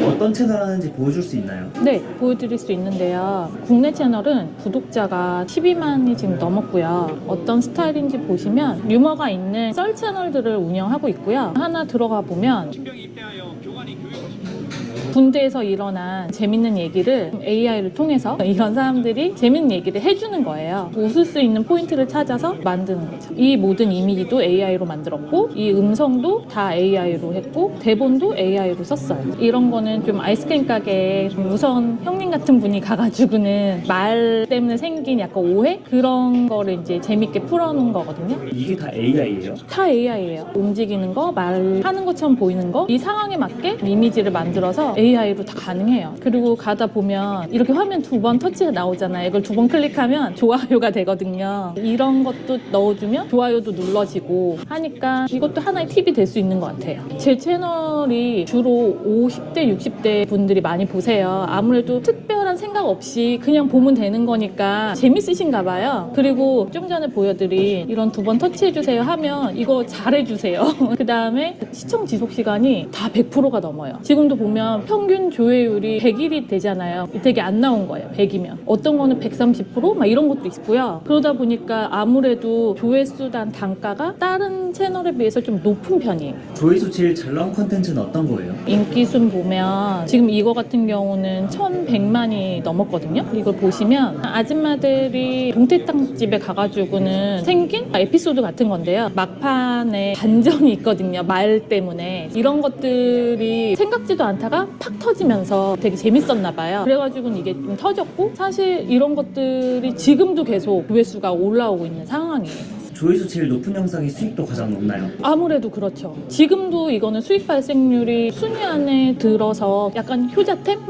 어떤 채널 하는지 보여줄 수 있나요? 네, 보여드릴 수 있는데요. 국내 채널은 구독자가 12만이 지금 넘었고요. 어떤 스타일인지 보시면 유머가 있는 썰 채널들을 운영하고 있고요. 하나 들어가 보면 군대에서 일어난 재밌는 얘기를 AI를 통해서 이런 사람들이 재밌는 얘기를 해주는 거예요. 웃을 수 있는 포인트를 찾아서 만드는 거죠. 이 모든 이미지도 AI로 만들었고 이 음성도 다 AI로 했고 대본도 AI로 썼어요. 이런 거는 좀 아이스크림 가게에 좀 무서운 형님 같은 분이 가가지고는 말 때문에 생긴 약간 오해? 그런 거를 이제 재밌게 풀어놓은 거거든요. 이게 다 AI예요? 다 AI예요. 움직이는 거, 말하는 것처럼 보이는 거, 이 상황에 맞게 이미지를 만들어서 AI로 다 가능해요. 그리고 가다 보면 이렇게 화면 2번 터치가 나오잖아요. 이걸 2번 클릭하면 좋아요가 되거든요. 이런 것도 넣어주면 좋아요도 눌러지고 하니까 이것도 하나의 팁이 될 수 있는 것 같아요. 제 채널이 주로 50대, 60대 분들이 많이 보세요. 아무래도 특별한 생각 없이 그냥 보면 되는 거니까 재밌으신가 봐요. 그리고 좀 전에 보여드린 이런 2번 터치해주세요 하면 이거 잘해주세요. 그 다음에 시청 지속 시간이 다 100%가 넘어요. 지금도 보면 평균 조회율이 100일이 되잖아요. 되게 안 나온 거예요. 100이면. 어떤 거는 130% 막 이런 것도 있고요. 그러다 보니까 아무래도 조회수단 단가가 다른 채널에 비해서 좀 높은 편이에요. 조회수 제일 잘 나온 컨텐츠는 어떤 거예요? 인기순 보면 지금 이거 같은 경우는 1100만이 넘었거든요. 이걸 보시면 아줌마들이 동태탕집에 가가지고는 생긴 에피소드 같은 건데요. 막판에 반전이 있거든요. 말 때문에. 이런 것들이 생각지도 않다가 팍 터지면서 되게 재밌었나 봐요. 그래가지고 이게 좀 터졌고 사실 이런 것들이 지금도 계속 조회수가 올라오고 있는 상황이에요. 조회수 제일 높은 영상의 수익도 가장 높나요? 아무래도 그렇죠. 지금도 이거는 수익 발생률이 순위 안에 들어서 약간 효자템?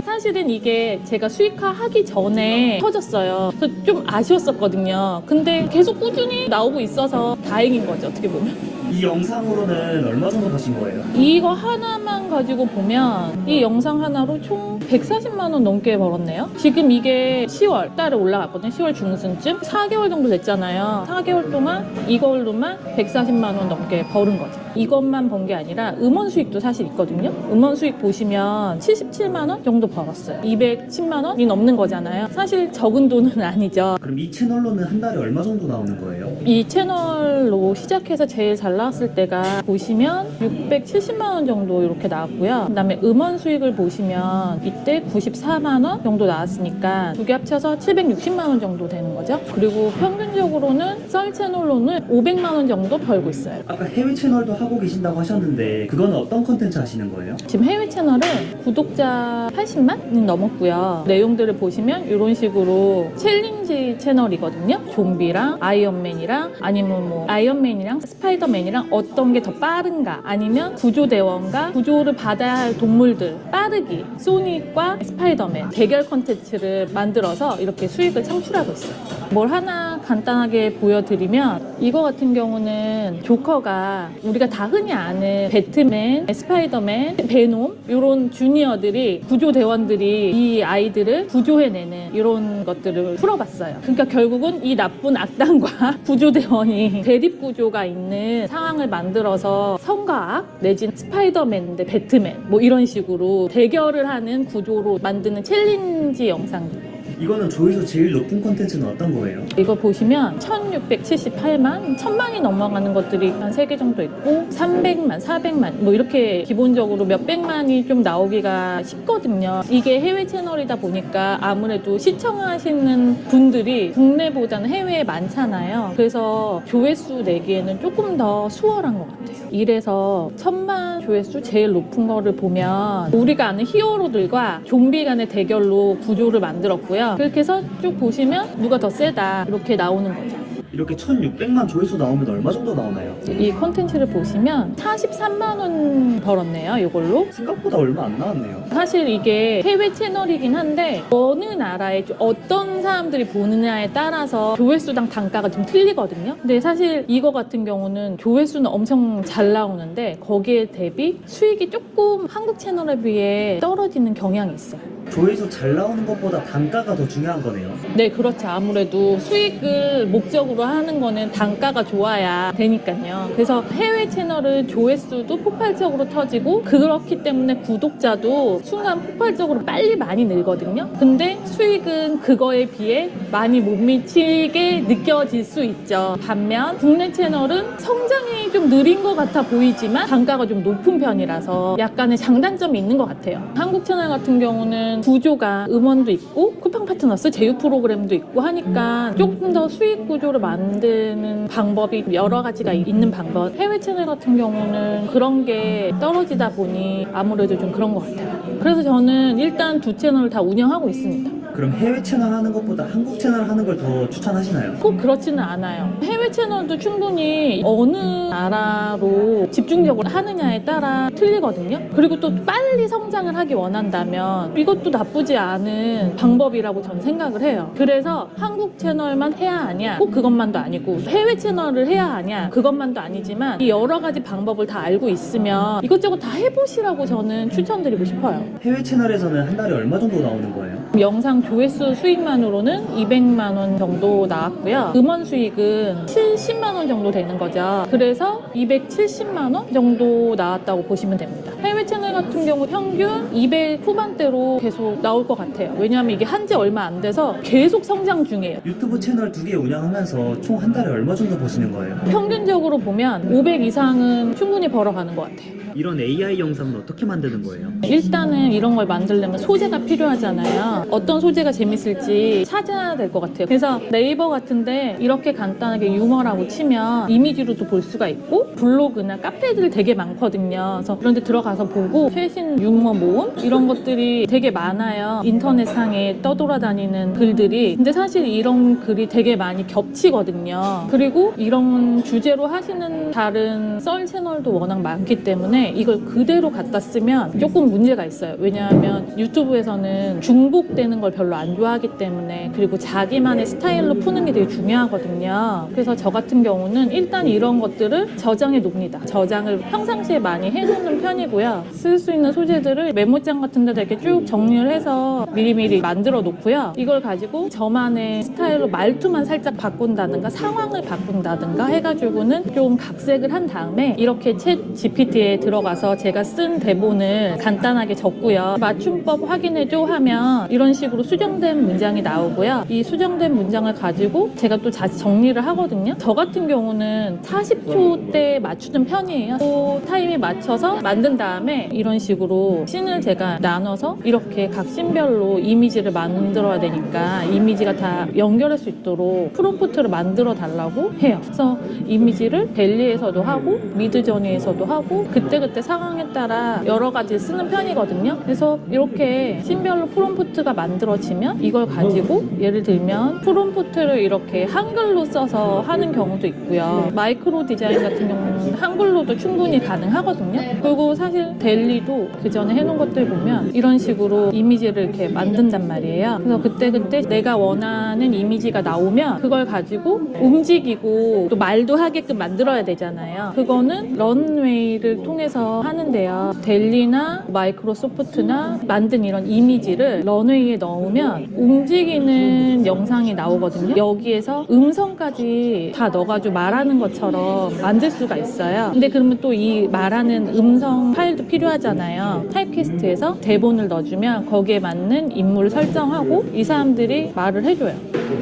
사실은 이게 제가 수익화 하기 전에 터졌어요. 그래서 좀 아쉬웠었거든요. 근데 계속 꾸준히 나오고 있어서 다행인 거죠, 어떻게 보면. 이 영상으로는 얼마 정도 버신 거예요? 이거 하나만 가지고 보면 이 영상 하나로 총 140만 원 넘게 벌었네요. 지금 이게 10월 달에 올라갔거든요. 10월 중순쯤. 4개월 정도 됐잖아요. 4개월 동안 이걸로만 140만 원 넘게 벌은 거죠. 이것만 번 게 아니라 음원 수익도 사실 있거든요. 음원 수익 보시면 77만 원 정도 벌었어요. 210만 원이 넘는 거잖아요. 사실 적은 돈은 아니죠. 그럼 이 채널로는 한 달에 얼마 정도 나오는 거예요? 이 채널로 시작해서 제일 잘 나왔을 때가 보시면 670만 원 정도 이렇게 나왔고요. 그다음에 음원 수익을 보시면 이때 94만 원 정도 나왔으니까 두 개 합쳐서 760만 원 정도 되는 거죠. 그리고 평균적으로는 썰 채널로는 500만 원 정도 벌고 있어요. 아까 해외 채널도 하고 하고 계신다고 하셨는데 그거는 어떤 컨텐츠 하시는 거예요? 지금 해외 채널은 구독자 80만이 넘었고요. 내용들을 보시면 이런 식으로 챌린지 채널이거든요. 좀비랑 아이언맨이랑 아니면 뭐 아이언맨이랑 스파이더맨이랑 어떤 게 더 빠른가, 아니면 구조대원과 구조를 받아야 할 동물들 빠르기, 소닉과 스파이더맨 대결 콘텐츠를 만들어서 이렇게 수익을 창출하고 있어요. 뭘 하나 간단하게 보여드리면, 이거 같은 경우는 조커가 우리가 다 흔히 아는 배트맨, 스파이더맨, 베놈 이런 주니어들이, 구조대원들이 이 아이들을 구조해내는 이런 것들을 풀어봤어요. 그러니까 결국은 이 나쁜 악당과 구조대원이 대립구조가 있는 상황을 만들어서 성과 악 내지는 스파이더맨 대 배트맨 뭐 이런 식으로 대결을 하는 구조로 만드는 챌린지 영상들. 이거는 조회수 제일 높은 컨텐츠는 어떤 거예요? 이거 보시면 1678만, 1000만이 넘어가는 것들이 한 3개 정도 있고 300만, 400만 뭐 이렇게 기본적으로 몇백만이 좀 나오기가 쉽거든요. 이게 해외 채널이다 보니까 아무래도 시청하시는 분들이 국내보다는 해외에 많잖아요. 그래서 조회수 내기에는 조금 더 수월한 것 같아요. 이래서 1000만 조회수 제일 높은 거를 보면 우리가 아는 히어로들과 좀비 간의 대결로 구조를 만들었고요. 그렇게 해서 쭉 보시면 누가 더 세다 이렇게 나오는 거죠. 이렇게 1600만 조회수 나오면 얼마 정도 나오나요? 이 콘텐츠를 보시면 43만 원 벌었네요, 이걸로. 생각보다 얼마 안 나왔네요. 사실 이게 해외 채널이긴 한데 어느 나라에 어떤 사람들이 보느냐에 따라서 조회수당 단가가 좀 틀리거든요. 근데 사실 이거 같은 경우는 조회수는 엄청 잘 나오는데 거기에 대비 수익이 조금 한국 채널에 비해 떨어지는 경향이 있어요. 조회수 잘 나오는 것보다 단가가 더 중요한 거네요. 네, 그렇죠. 아무래도 수익을 목적으로 하는 거는 단가가 좋아야 되니까요. 그래서 해외 채널은 조회수도 폭발적으로 터지고 그렇기 때문에 구독자도 순간 폭발적으로 빨리 많이 늘거든요. 근데 수익은 그거에 비해 많이 못 미치게 느껴질 수 있죠. 반면 국내 채널은 성장이 좀 느린 것 같아 보이지만 단가가 좀 높은 편이라서 약간의 장단점이 있는 것 같아요. 한국 채널 같은 경우는 구조가 음원도 있고 쿠팡 파트너스 제휴 프로그램도 있고 하니까 조금 더 수익 구조를 만드는 방법이 여러 가지가 있는 방법. 해외 채널 같은 경우는 그런 게 떨어지다 보니 아무래도 좀 그런 것 같아요. 그래서 저는 일단 두 채널을 다 운영하고 있습니다. 그럼 해외 채널 하는 것보다 한국 채널 하는 걸 더 추천하시나요? 꼭 그렇지는 않아요. 해외 채널도 충분히 어느 나라로 집중적으로 하느냐에 따라 틀리거든요. 그리고 또 빨리 성장을 하기 원한다면 이것도 나쁘지 않은 방법이라고 저는 생각을 해요. 그래서 한국 채널만 해야 하냐? 꼭 그것만도 아니고 해외 채널을 해야 하냐? 그것만도 아니지만 이 여러 가지 방법을 다 알고 있으면 이것저것 다 해보시라고 저는 추천드리고 싶어요. 해외 채널에서는 한 달에 얼마 정도 나오는 거예요? 영상 조회수 수익만으로는 200만 원 정도 나왔고요. 음원 수익은 70만 원 정도 되는 거죠. 그래서 270만 원 정도 나왔다고 보시면 됩니다. 해외 채널 같은 경우 평균 200 후반대로 계속 나올 것 같아요. 왜냐하면 이게 한지 얼마 안 돼서 계속 성장 중이에요. 유튜브 채널 2개 운영하면서 총 한 달에 얼마 정도 버시는 거예요? 평균적으로 보면 500 이상은 충분히 벌어가는 것 같아요. 이런 AI 영상은 어떻게 만드는 거예요? 일단은 이런 걸 만들려면 소재가 필요하잖아요. 어떤 소재가 재밌을지 찾아야 될 것 같아요. 그래서 네이버 같은데 이렇게 간단하게 유머라고 치면 이미지로도 볼 수가 있고 블로그나 카페들 되게 많거든요. 그래서 그런 데 들어가서 보고 최신 유머 모음 이런 것들이 되게 많아요. 인터넷상에 떠돌아다니는 글들이. 근데 사실 이런 글이 되게 많이 겹치거든요. 그리고 이런 주제로 하시는 다른 썰 채널도 워낙 많기 때문에 이걸 그대로 갖다 쓰면 조금 문제가 있어요. 왜냐하면 유튜브에서는 중복되는 걸 별로 안 좋아하기 때문에, 그리고 자기만의 스타일로 푸는 게 되게 중요하거든요. 그래서 저 같은 경우는 일단 이런 것들을 저장해 놉니다. 저장을 평상시에 많이 해놓는 편이고요. 쓸 수 있는 소재들을 메모장 같은 데다 이렇게 쭉 정리를 해서 미리미리 만들어 놓고요. 이걸 가지고 저만의 스타일로 말투만 살짝 바꾼다든가 상황을 바꾼다든가 해가지고는 좀 각색을 한 다음에 이렇게 챗 GPT에 들어가서 제가 쓴 대본을 간단하게 적고요. 맞춤법 확인해줘 하면 이런 식으로 수정된 문장이 나오고요. 이 수정된 문장을 가지고 제가 또 다시 정리를 하거든요. 저 같은 경우는 40초대에 맞추는 편이에요. 그 타임에 맞춰서 만든 다음에 이런 식으로 씬을 제가 나눠서 이렇게 각 씬별로 이미지를 만들어야 되니까 이미지가 다 연결할 수 있도록 프롬프트를 만들어 달라고 해요. 그래서 이미지를 델리에서도 하고 미드저니에서도 하고 그때그때 상황에 따라 여러 가지 쓰는 편이거든요. 그래서 이렇게 씬별로 프롬프트가 만들어지면 이걸 가지고 예를 들면 프롬프트를 이렇게 한글로 써서 하는 경우도 있고요. 마이크로 디자인 같은 경우는 한글로도 충분히 가능하거든요. 그리고 사실 델리도 그 전에 해놓은 것들 보면 이런 식으로 이미지를 이렇게 만든단 말이에요. 그래서 그때그때 내가 원하는 이미지가 나오면 그걸 가지고 움직이고 또 말도 하게끔 만들어야 되잖아요. 그거는 런웨이를 통해서 하는데요. 델리나 마이크로소프트나 만든 이런 이미지를 런웨이에 넣으면 움직이는 영상이 나오거든요. 여기에서 음성까지 다 넣어가지고 말하는 것처럼 만들 수가 있어요. 근데 그러면 또 이 말하는 음성 파일도 필요하잖아요. 타입캐스트에서 대본을 넣어주면 거기에 맞는 인물을 설정하고 이 사람들이 말을 해줘요.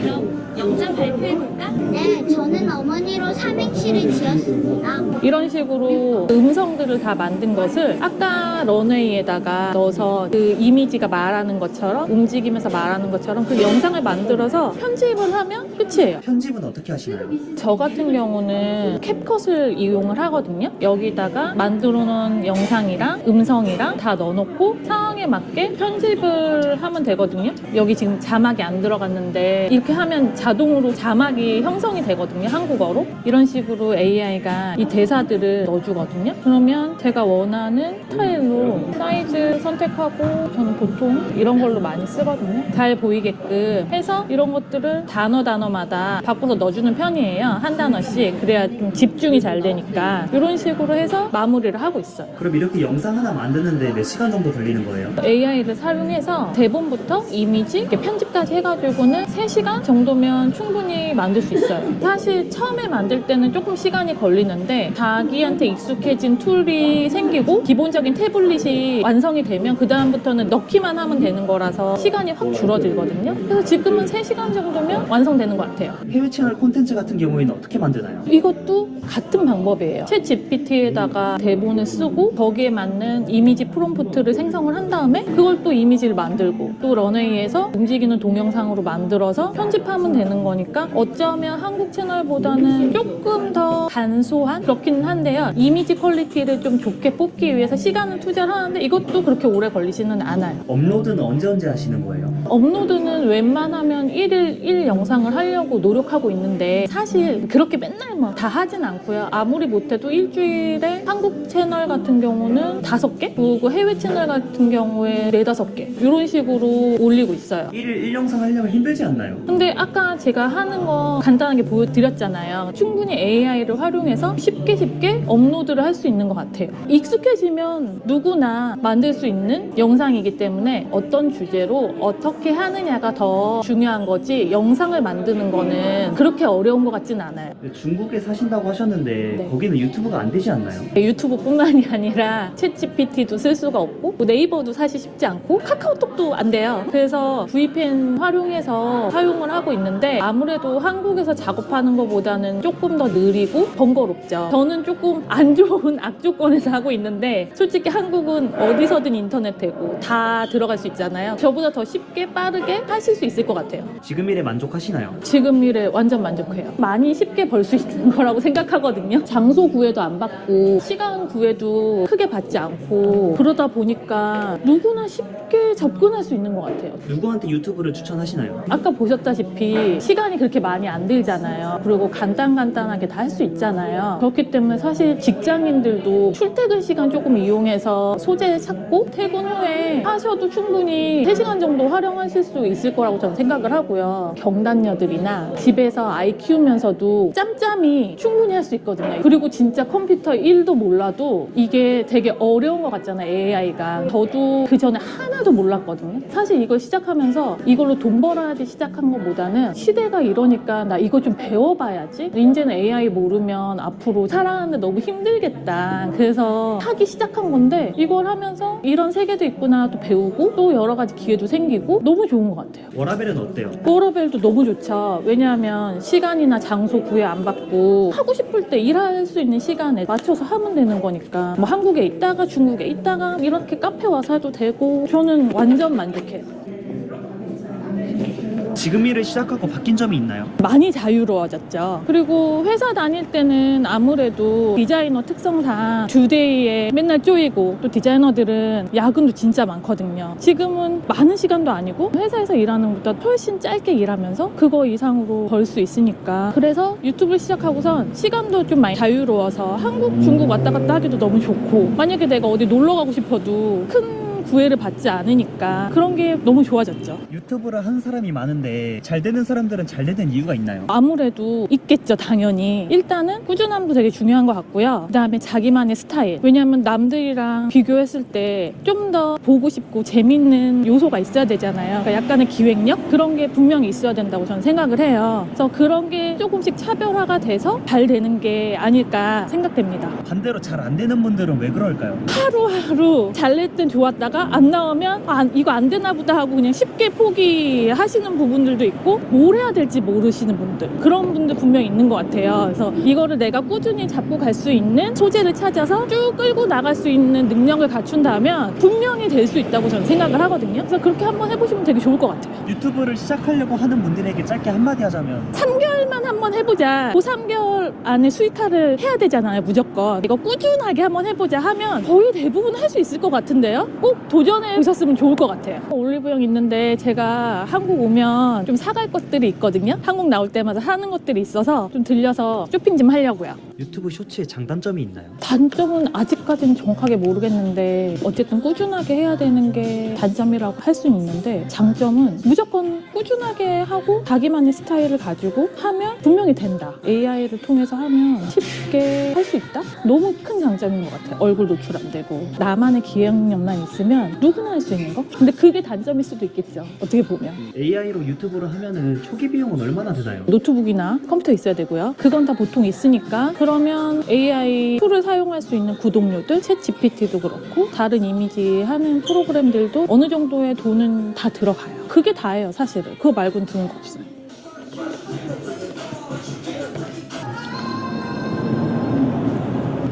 그럼 영상 발표해볼까? 네, 저는 어머니로 삼행시를 지었습니다. 이런 식으로 음성들을 다 만든 것을 아까 런웨이에다가 넣어서 그 이미지가 말하는 것처럼 움직이면서 말하는 것처럼 그 영상을 만들어서 편집을 하면 끝이에요. 편집은 어떻게 하시나요? 저 같은 경우는 캡컷을 이용을 하거든요. 여기다가 만들어 놓은 영상이랑 음성이랑 다 넣어놓고 상황에 맞게 편집을 하면 되거든요. 여기 지금 자막이 안 들어갔는데 이렇게 하면 자동으로 자막이 형성이 되거든요. 한국어로. 이런 식으로 AI가 이 대사들을 넣어주거든요. 그러면 제가 원하는 스타일로 사이즈 선택하고 저는 보통 이런 걸로 많이 쓰거든요. 잘 보이게끔 해서 이런 것들을 단어마다 바꿔서 넣어주는 편이에요. 한 단어씩. 그래야 좀 집중이 잘 되니까. 이런 식으로 해서 마무리를 하고 있어요. 그럼 이렇게 영상 하나 만드는데 몇 시간 정도 걸리는 거예요? AI를 사용해서 대본부터 이미지, 이렇게 편집까지 해가지고는 3시간 정도면 충분히 만들 수 있어요. 사실 처음에 만들 때는 조금 시간이 걸리는데 자기한테 익숙해진 툴이 생기고 기본적인 태블릿이 완성이 되면 그 다음부터는 넣기만 하면 되는 거라서 시간이 확 줄어들거든요. 그래서 지금은 3시간 정도면 완성되는 것 같아요. 해외 채널 콘텐츠 같은 경우에는 어떻게 만드나요? 이것도 같은 방법이에요. 챗 GPT에다가 대본을 쓰고 거기에 맞는 이미지 프롬프트를 생성을 한 다음에 그걸 또 이미지를 만들고 또 런웨이에서 움직이는 동영상으로 만들어서 편집하면 되는 거니까 어쩌면 한국 채널보다는 조금 더 간소한 그렇긴 한데요. 이미지 퀄리티를 좀 좋게 뽑기 위해서 시간을 투자를 하는데 이것도 그렇게 오래 걸리지는 않아요. 업로드는 언제 하시는 거예요? 업로드는 웬만하면 1일 1 영상을 하려고 노력하고 있는데 사실 그렇게 맨날 뭐 다 하진 않고요. 아무리 못해도 일주일에 한국 채널 같은 경우는 5개? 그리고 해외 채널 같은 경우에 4, 5개 이런 식으로 올리고 있어요. 1일 1영상 하려면 힘들지 않나요? 근데 아까 제가 하는 거 간단하게 보여드렸잖아요. 충분히 AI를 활용해서 쉽게 업로드를 할 수 있는 것 같아요. 익숙해지면 누구나 만들 수 있는 영상이기 때문에 어떤 주제로 어떻게 하느냐가 더 중요한 거지 영상을 만드는 거는 그렇게 어려운 것 같진 않아요. 중국에 사신다고 하셨는데 네. 거기는 유튜브가 안 되지 않나요? 유튜브뿐만이 아니라 챗 GPT도 쓸 수가 없고 네이버도 사실 쉽지 않고 카카오톡도 안 돼요. 그래서 VPN 활용해서 사용을 하고 있는데 아무래도 한국에서 작업하는 것보다는 조금 더 느리고 번거롭죠. 저는 조금 안 좋은 악조건에서 하고 있는데 솔직히 한국은 어디서든 인터넷 되고 다 들어갈 수 있잖아요. 저보다 더 쉽게 빠르게 하실 수 있을 것 같아요. 지금 일에 만족하시나요? 지금 일에 완전 만족해요. 많이 쉽게 벌 수 있는 거라고 생각하거든요. 장소 구애도 안 받고 시간 구애도 크게 받지 않고 그러다 보니까 누구나 쉽게 접근할 수 있는 것 같아요. 누구한테 유튜브를 추천하시나요? 아까 보셨다시피 시간이 그렇게 많이 안 들잖아요. 그리고 간단하게 다 할 수 있잖아요. 그렇기 때문에 사실 직장인들도 출퇴근 시간 조금 이용해서 소재 찾고 퇴근 후에 하셔도 충분히 3시간 정도 활용하실 수 있을 거라고 저는 생각을 하고요. 경단녀들이나 집에서 아이 키우면서도 짬짬이 충분히 할 수 있거든요. 그리고 진짜 컴퓨터 1도 몰라도 이게 되게 어려운 것 같잖아요. AI가. 저도 그 전에 하나도 몰랐거든요. 사실 이걸 시작하면서 이걸로 돈 벌어야지 시작한 것보다는 시대가 이러니까 나 이거 좀 배워 배워봐야지. 이제는 AI 모르면 앞으로 살아가는데 너무 힘들겠다. 그래서 하기 시작한 건데 이걸 하면서 이런 세계도 있구나 또 배우고 또 여러 가지 기회도 생기고 너무 좋은 것 같아요. 워라벨은 어때요? 워라밸도 너무 좋죠. 왜냐하면 시간이나 장소 구애 안 받고 하고 싶을 때 일할 수 있는 시간에 맞춰서 하면 되는 거니까 뭐 한국에 있다가 중국에 있다가 이렇게 카페 와서 해도 되고 저는 완전 만족해요. 지금 일을 시작하고 바뀐 점이 있나요? 많이 자유로워졌죠. 그리고 회사 다닐 때는 아무래도 디자이너 특성상 주데이에 맨날 쪼이고 또 디자이너들은 야근도 진짜 많거든요. 지금은 많은 시간도 아니고 회사에서 일하는 것보다 훨씬 짧게 일하면서 그거 이상으로 벌 수 있으니까 그래서 유튜브를 시작하고선 시간도 좀 많이 자유로워서 한국, 중국 왔다 갔다 하기도 너무 좋고 만약에 내가 어디 놀러 가고 싶어도 큰 구애를 받지 않으니까 그런 게 너무 좋아졌죠. 유튜브를 하는 사람이 많은데 잘 되는 사람들은 잘 되는 이유가 있나요? 아무래도 있겠죠, 당연히. 일단은 꾸준함도 되게 중요한 것 같고요. 그 다음에 자기만의 스타일. 왜냐하면 남들이랑 비교했을 때 좀 더 보고 싶고 재밌는 요소가 있어야 되잖아요. 그러니까 약간의 기획력? 그런 게 분명히 있어야 된다고 저는 생각을 해요. 그래서 그런 게 조금씩 차별화가 돼서 잘 되는 게 아닐까 생각됩니다. 반대로 잘 안 되는 분들은 왜 그럴까요? 하루하루 잘 낼 땐 좋았다가 안 나오면 이거 안 되나 보다 하고 그냥 쉽게 포기하시는 부분들도 있고 뭘 해야 될지 모르시는 분들 그런 분들 분명히 있는 것 같아요. 그래서 이거를 내가 꾸준히 잡고 갈 수 있는 소재를 찾아서 쭉 끌고 나갈 수 있는 능력을 갖춘다면 분명히 될 수 있다고 저는 생각을 하거든요. 그래서 그렇게 한번 해보시면 되게 좋을 것 같아요. 유튜브를 시작하려고 하는 분들에게 짧게 한마디 하자면 3개월만 한번 해보자. 그 3개월 안에 수익화를 해야 되잖아요, 무조건. 이거 꾸준하게 한번 해보자 하면 거의 대부분 할 수 있을 것 같은데요? 꼭 도전해 보셨으면 좋을 것 같아요. 올리브영 있는데 제가 한국 오면 좀 사갈 것들이 있거든요. 한국 나올 때마다 사는 것들이 있어서 좀 들려서 쇼핑 좀 하려고요. 유튜브 쇼츠의 장단점이 있나요? 단점은 아직까지는 정확하게 모르겠는데 어쨌든 꾸준하게 해야 되는 게 단점이라고 할 수는 있는데 장점은 무조건 꾸준하게 하고 자기만의 스타일을 가지고 하면 분명히 된다. AI를 통해서 하면 쉽게 할 수 있다? 너무 큰 장점인 것 같아요. 얼굴 노출 안 되고 나만의 기획력만 있으면 누구나 할 수 있는 거? 근데 그게 단점일 수도 있겠죠. 어떻게 보면. AI로 유튜브를 하면은 초기 비용은 얼마나 드나요? 노트북이나 컴퓨터 있어야 되고요. 그건 다 보통 있으니까 그러면 AI 툴을 사용할 수 있는 구독료들, 챗 GPT도 그렇고 다른 이미지 하는 프로그램들도 어느 정도의 돈은 다 들어가요. 그게 다예요, 사실은. 그거 말고는 드는 거 없어요.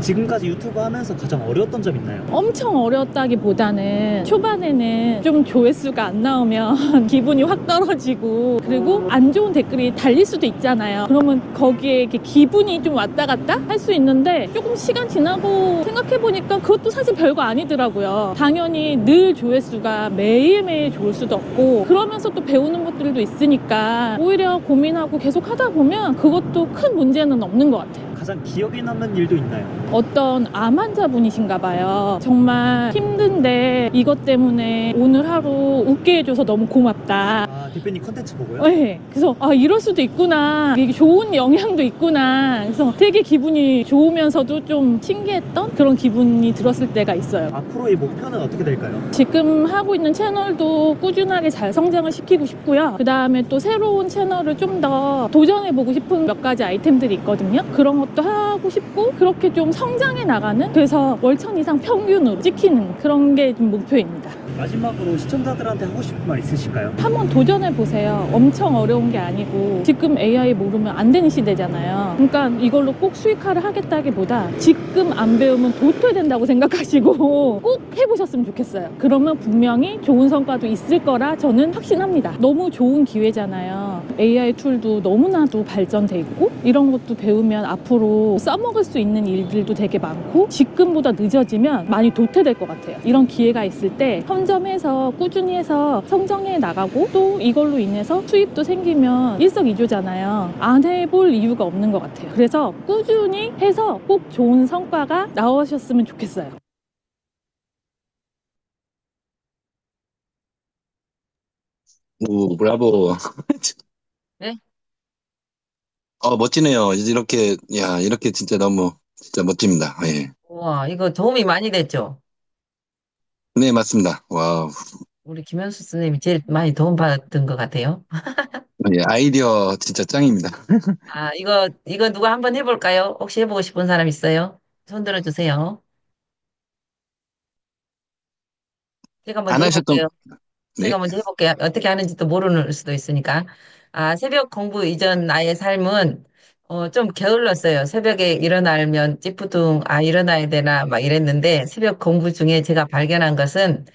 지금까지 유튜브 하면서 가장 어려웠던 점 있나요? 엄청 어려웠다기보다는 초반에는 좀 조회수가 안 나오면 기분이 확 떨어지고 그리고 안 좋은 댓글이 달릴 수도 있잖아요. 그러면 거기에 이렇게 기분이 좀 왔다 갔다 할 수 있는데 조금 시간 지나고 생각해보니까 그것도 사실 별거 아니더라고요. 당연히 늘 조회수가 매일매일 좋을 수도 없고 그러면서 또 배우는 것들도 있으니까 오히려 고민하고 계속 하다 보면 그것도 큰 문제는 없는 것 같아요. 가장 기억에 남는 일도 있나요? 어떤 암 환자분이신가 봐요. 정말 힘든데 이것 때문에 오늘 하루 웃게 해줘서 너무 고맙다. 아, 대표님 컨텐츠 보고요? 네. 그래서 이럴 수도 있구나. 이게 좋은 영향도 있구나. 그래서 되게 기분이 좋으면서도 좀 신기했던 그런 기분이 들었을 때가 있어요. 앞으로의 목표는 어떻게 될까요? 지금 하고 있는 채널도 꾸준하게 잘 성장을 시키고 싶고요. 그 다음에 또 새로운 채널을 좀 더 도전해보고 싶은 몇 가지 아이템들이 있거든요. 그런 것도 하고 싶고 그렇게 좀 성장해 나가는 그래서 월천 이상 평균으로 찍히는 그런 게 좀 목표입니다. 마지막으로 시청자들한테 하고 싶은 말 있으실까요? 한번 도전해보세요. 엄청 어려운 게 아니고 지금 AI 모르면 안 되는 시대잖아요. 그러니까 이걸로 꼭 수익화를 하겠다기보다 지금 안 배우면 도태된다고 생각하시고 꼭 해보셨으면 좋겠어요. 그러면 분명히 좋은 성과도 있을 거라 저는 확신합니다. 너무 좋은 기회잖아요. AI 툴도 너무나도 발전돼 있고 이런 것도 배우면 앞으로 써먹을 수 있는 일들도 되게 많고 지금보다 늦어지면 많이 도태될 것 같아요. 이런 기회가 있을 때 선점해서 꾸준히 해서 성장해 나가고 또 이걸로 인해서 수입도 생기면 일석이조잖아요. 안 해볼 이유가 없는 것 같아요. 그래서 꾸준히 해서 꼭 좋은 성과가 나오셨으면 좋겠어요. 오, 브라보. 네? 멋지네요. 이렇게, 야, 이렇게 진짜 너무, 진짜 멋집니다. 예. 와, 이거 도움이 많이 됐죠? 네, 맞습니다. 와우. 우리 김현수 선생님이 제일 많이 도움받은 것 같아요. 예, 아이디어 진짜 짱입니다. 아, 이거 누가 한번 해볼까요? 혹시 해보고 싶은 사람 있어요? 손 들어주세요. 제가 안 먼저 하셨던, 해볼게요. 네. 제가 먼저 해볼게요. 어떻게 하는지도 모르는 수도 있으니까. 아, 새벽 공부 이전 나의 삶은 좀 게을렀어요. 새벽에 일어나면 찌푸둥, 아, 일어나야 되나, 막 이랬는데, 새벽 공부 중에 제가 발견한 것은,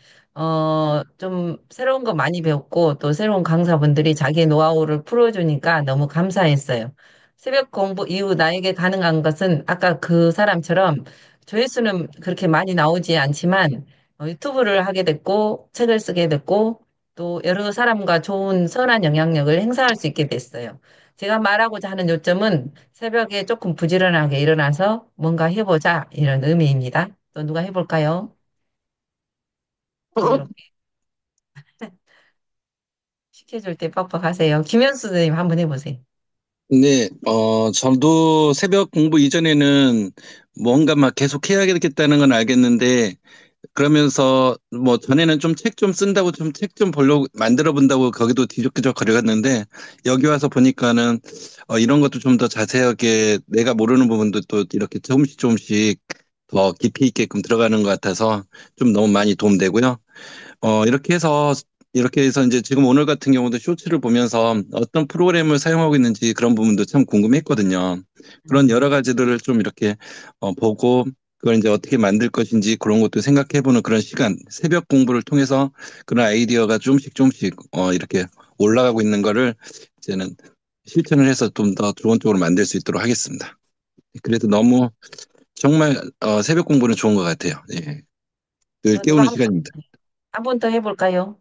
좀 새로운 거 많이 배웠고, 또 새로운 강사분들이 자기의 노하우를 풀어주니까 너무 감사했어요. 새벽 공부 이후 나에게 가능한 것은 아까 그 사람처럼 조회수는 그렇게 많이 나오지 않지만, 유튜브를 하게 됐고, 책을 쓰게 됐고, 또 여러 사람과 좋은 선한 영향력을 행사할 수 있게 됐어요. 제가 말하고자 하는 요점은 새벽에 조금 부지런하게 일어나서 뭔가 해보자 이런 의미입니다. 또 누가 해볼까요? 여유롭게 시켜줄 때 빡빡하세요. 김현수 선생님 한번 해보세요. 네, 저도 새벽 공부 이전에는 뭔가 막 계속 해야겠다는 건 알겠는데, 그러면서 뭐 전에는 좀 책 좀 쓴다고 좀 책 좀 보려고 만들어 본다고 거기도 뒤적뒤적 거려갔는데, 여기 와서 보니까는 이런 것도 좀 더 자세하게 내가 모르는 부분도 또 이렇게 조금씩 조금씩 더 깊이 있게끔 들어가는 것 같아서 좀 너무 많이 도움되고요. 이렇게 해서 이제 지금 오늘 같은 경우도 쇼츠를 보면서 어떤 프로그램을 사용하고 있는지 그런 부분도 참 궁금했거든요. 그런 여러 가지들을 좀 이렇게 보고 그걸 이제 어떻게 만들 것인지 그런 것도 생각해보는 그런 시간, 새벽 공부를 통해서 그런 아이디어가 조금씩 조금씩 이렇게 올라가고 있는 거를 이제는 실천을 해서 좀 더 좋은 쪽으로 만들 수 있도록 하겠습니다. 그래도 너무 정말 새벽 공부는 좋은 것 같아요. 예. 늘 또 누가 깨우는 시간입니다. 한 번 더 해볼까요?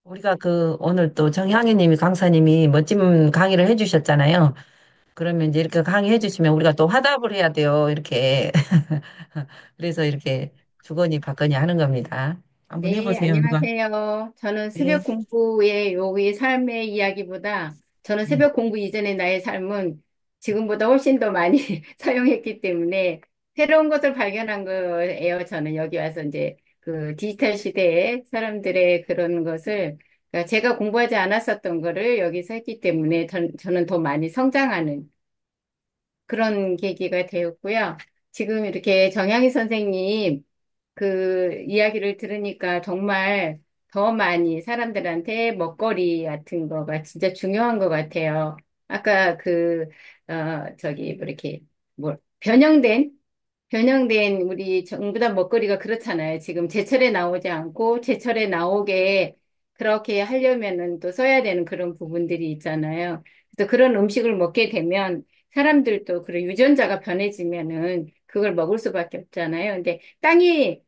우리가 오늘 또 정향희 님이 강사님이 멋진 강의를 해주셨잖아요. 그러면 이제 이렇게 강의해 주시면 우리가 또 화답을 해야 돼요. 이렇게. 그래서 이렇게 주거니 받거니 하는 겁니다. 한번 네, 해보세요, 누가. 안녕하세요. 저는 새벽 네. 공부의 여기 삶의 이야기보다 저는 음, 새벽 공부 이전의 나의 삶은 지금보다 훨씬 더 많이 사용했기 때문에 새로운 것을 발견한 거예요. 저는 여기 와서 이제 그 디지털 시대에 사람들의 그런 것을 그러니까 제가 공부하지 않았었던 거를 여기서 했기 때문에 저는 더 많이 성장하는 그런 계기가 되었고요. 지금 이렇게 정향희 선생님 그 이야기를 들으니까 정말 더 많이 사람들한테 먹거리 같은 거가 진짜 중요한 것 같아요. 아까 저기, 뭐 이렇게, 뭐, 변형된 우리 전부 다 먹거리가 그렇잖아요. 지금 제철에 나오지 않고 제철에 나오게 그렇게 하려면은 또 써야 되는 그런 부분들이 있잖아요. 그래서 그런 음식을 먹게 되면 사람들도 그런 유전자가 변해지면은 그걸 먹을 수밖에 없잖아요. 근데 땅이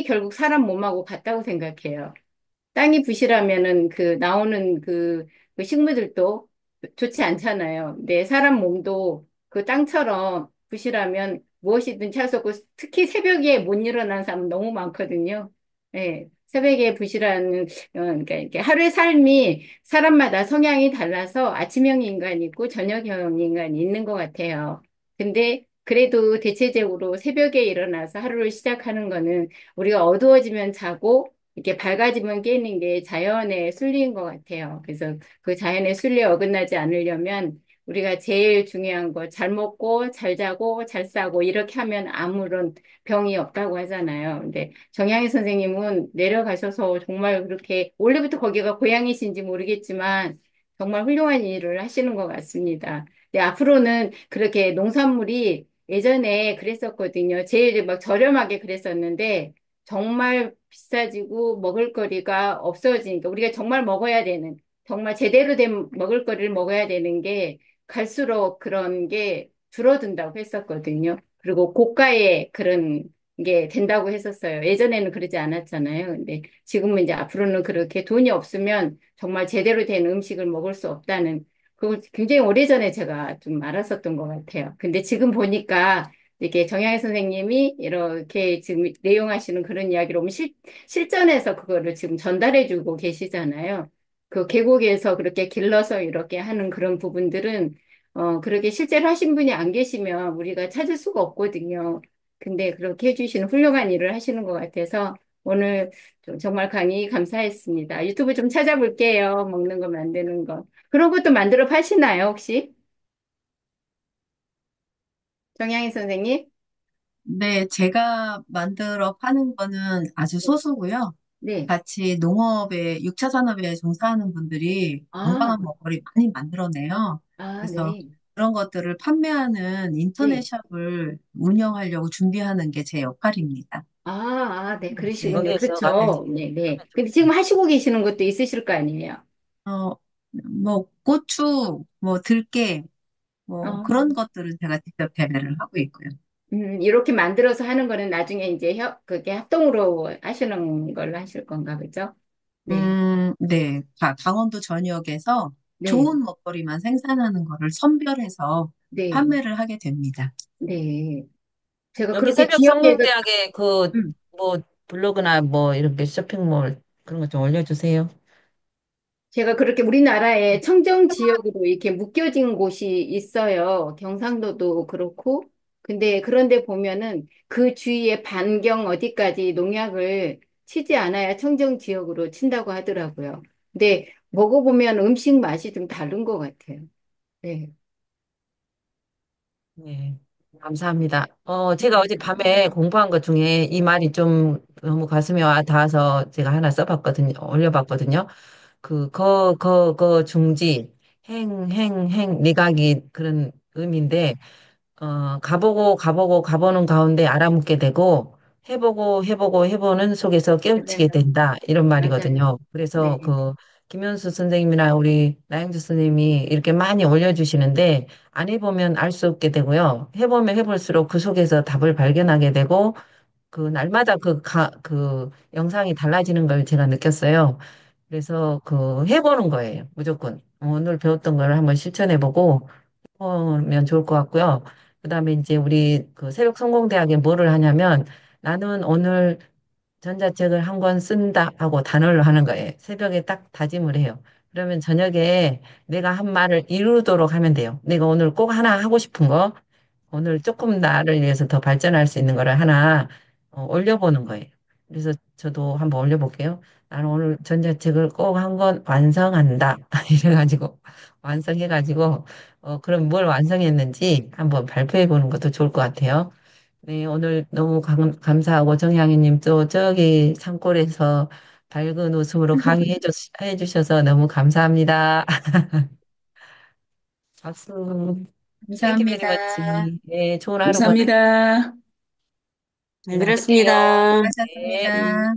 결국 사람 몸하고 같다고 생각해요. 땅이 부실하면은 그 나오는 그 식물들도 좋지 않잖아요. 근데 사람 몸도 그 땅처럼 부실하면 무엇이든지 할 수 없고 특히 새벽에 못 일어나는 사람 너무 많거든요. 예. 새벽에 부실한 그러니까 이렇게 하루의 삶이 사람마다 성향이 달라서 아침형 인간이 있고 저녁형 인간이 있는 것 같아요. 근데 그래도 대체적으로 새벽에 일어나서 하루를 시작하는 거는 우리가 어두워지면 자고 이렇게 밝아지면 깨는 게 자연의 순리인 것 같아요. 그래서 그 자연의 순리에 어긋나지 않으려면 우리가 제일 중요한 거 잘 먹고 잘 자고 잘 싸고 이렇게 하면 아무런 병이 없다고 하잖아요. 근데 정양희 선생님은 내려가셔서 정말 그렇게 원래부터 거기가 고향이신지 모르겠지만 정말 훌륭한 일을 하시는 것 같습니다. 근데 앞으로는 그렇게 농산물이 예전에 그랬었거든요. 제일 막 저렴하게 그랬었는데 정말 비싸지고 먹을거리가 없어지니까 우리가 정말 먹어야 되는 정말 제대로 된 먹을거리를 먹어야 되는 게 갈수록 그런 게 줄어든다고 했었거든요. 그리고 고가의 그런 게 된다고 했었어요. 예전에는 그러지 않았잖아요. 근데 지금은 이제 앞으로는 그렇게 돈이 없으면 정말 제대로 된 음식을 먹을 수 없다는 그걸 굉장히 오래전에 제가 좀 알았었던 것 같아요. 근데 지금 보니까 이렇게 정양희 선생님이 이렇게 지금 내용하시는 그런 이야기를 오면 실전에서 그거를 지금 전달해주고 계시잖아요. 그 계곡에서 그렇게 길러서 이렇게 하는 그런 부분들은 그렇게 실제로 하신 분이 안 계시면 우리가 찾을 수가 없거든요. 근데 그렇게 해주시는 훌륭한 일을 하시는 것 같아서 오늘 정말 강의 감사했습니다. 유튜브 좀 찾아볼게요. 먹는 거 만드는 거. 그런 것도 만들어 파시나요, 혹시? 정양희 선생님? 네, 제가 만들어 파는 거는 아주 소수고요. 네. 같이 농업에, 6차 산업에 종사하는 분들이 아, 건강한 먹거리 많이 만들어내요. 아, 그래서 네. 그런 것들을 판매하는 인터넷 네. 샵을 운영하려고 준비하는 게 제 역할입니다. 네, 네. 그러시군요. 거기에서 가야지. 그렇죠. 네, 네. 근데 지금 하시고 계시는 것도 있으실 거 아니에요? 어, 뭐, 고추, 뭐, 들깨, 뭐, 어, 그런 것들은 제가 직접 재배를 하고 있고요. 이렇게 만들어서 하는 거는 나중에 이제 그게 합동으로 하시는 걸로 하실 건가, 그죠? 네, 네. 강원도 전역에서 네, 좋은 먹거리만 생산하는 거를 선별해서 네, 판매를 하게 됩니다. 네. 제가 여기 그렇게 새벽 지역에서, 성공대학에 그 음, 뭐 블로그나 뭐 이렇게 쇼핑몰 그런 거 좀 올려주세요. 제가 그렇게 우리나라에 청정 지역으로 이렇게 묶여진 곳이 있어요. 경상도도 그렇고. 근데 그런데 보면은 그 주위에 반경 어디까지 농약을 치지 않아야 청정 지역으로 친다고 하더라고요. 근데 먹어보면 음식 맛이 좀 다른 것 같아요. 네. 네, 감사합니다. 제가 어제 밤에 공부한 것 중에 이 말이 좀 너무 가슴에 와 닿아서 제가 하나 써봤거든요. 올려봤거든요. 중지, 니각이 그런 의미인데, 가보는 가운데 알아묻게 되고, 해보는 속에서 깨우치게 맞아요. 된다. 이런 맞아요. 말이거든요. 그래서 네. 김현수 선생님이나 우리 나영주 선생님이 이렇게 많이 올려주시는데, 안 해보면 알 수 없게 되고요. 해보면 해볼수록 그 속에서 답을 발견하게 되고, 날마다 그 영상이 달라지는 걸 제가 느꼈어요. 그래서 해보는 거예요. 무조건. 오늘 배웠던 걸 한번 실천해보고, 면 좋을 것 같고요. 그다음에 이제 우리 새벽 성공대학에 뭐를 하냐면 나는 오늘 전자책을 한 권 쓴다 하고 단어를 하는 거예요. 새벽에 딱 다짐을 해요. 그러면 저녁에 내가 한 말을 이루도록 하면 돼요. 내가 오늘 꼭 하나 하고 싶은 거, 오늘 조금 나를 위해서 더 발전할 수 있는 거를 하나 올려보는 거예요. 그래서 저도 한번 올려볼게요. 나는 오늘 전자책을 꼭 한 권 완성한다. 이래가지고 완성해가지고 그럼 뭘 완성했는지 한번 발표해 보는 것도 좋을 것 같아요. 네, 오늘 너무 감사하고 정향이님 또 저기 산골에서 밝은 웃음으로 해주셔서 너무 감사합니다. 박수. Thank you very 감사합니다. much. 네, 좋은 하루 보내세요. 감사합니다. 잘 들어가세요. 들었습니다. 네. 수고하셨습니다.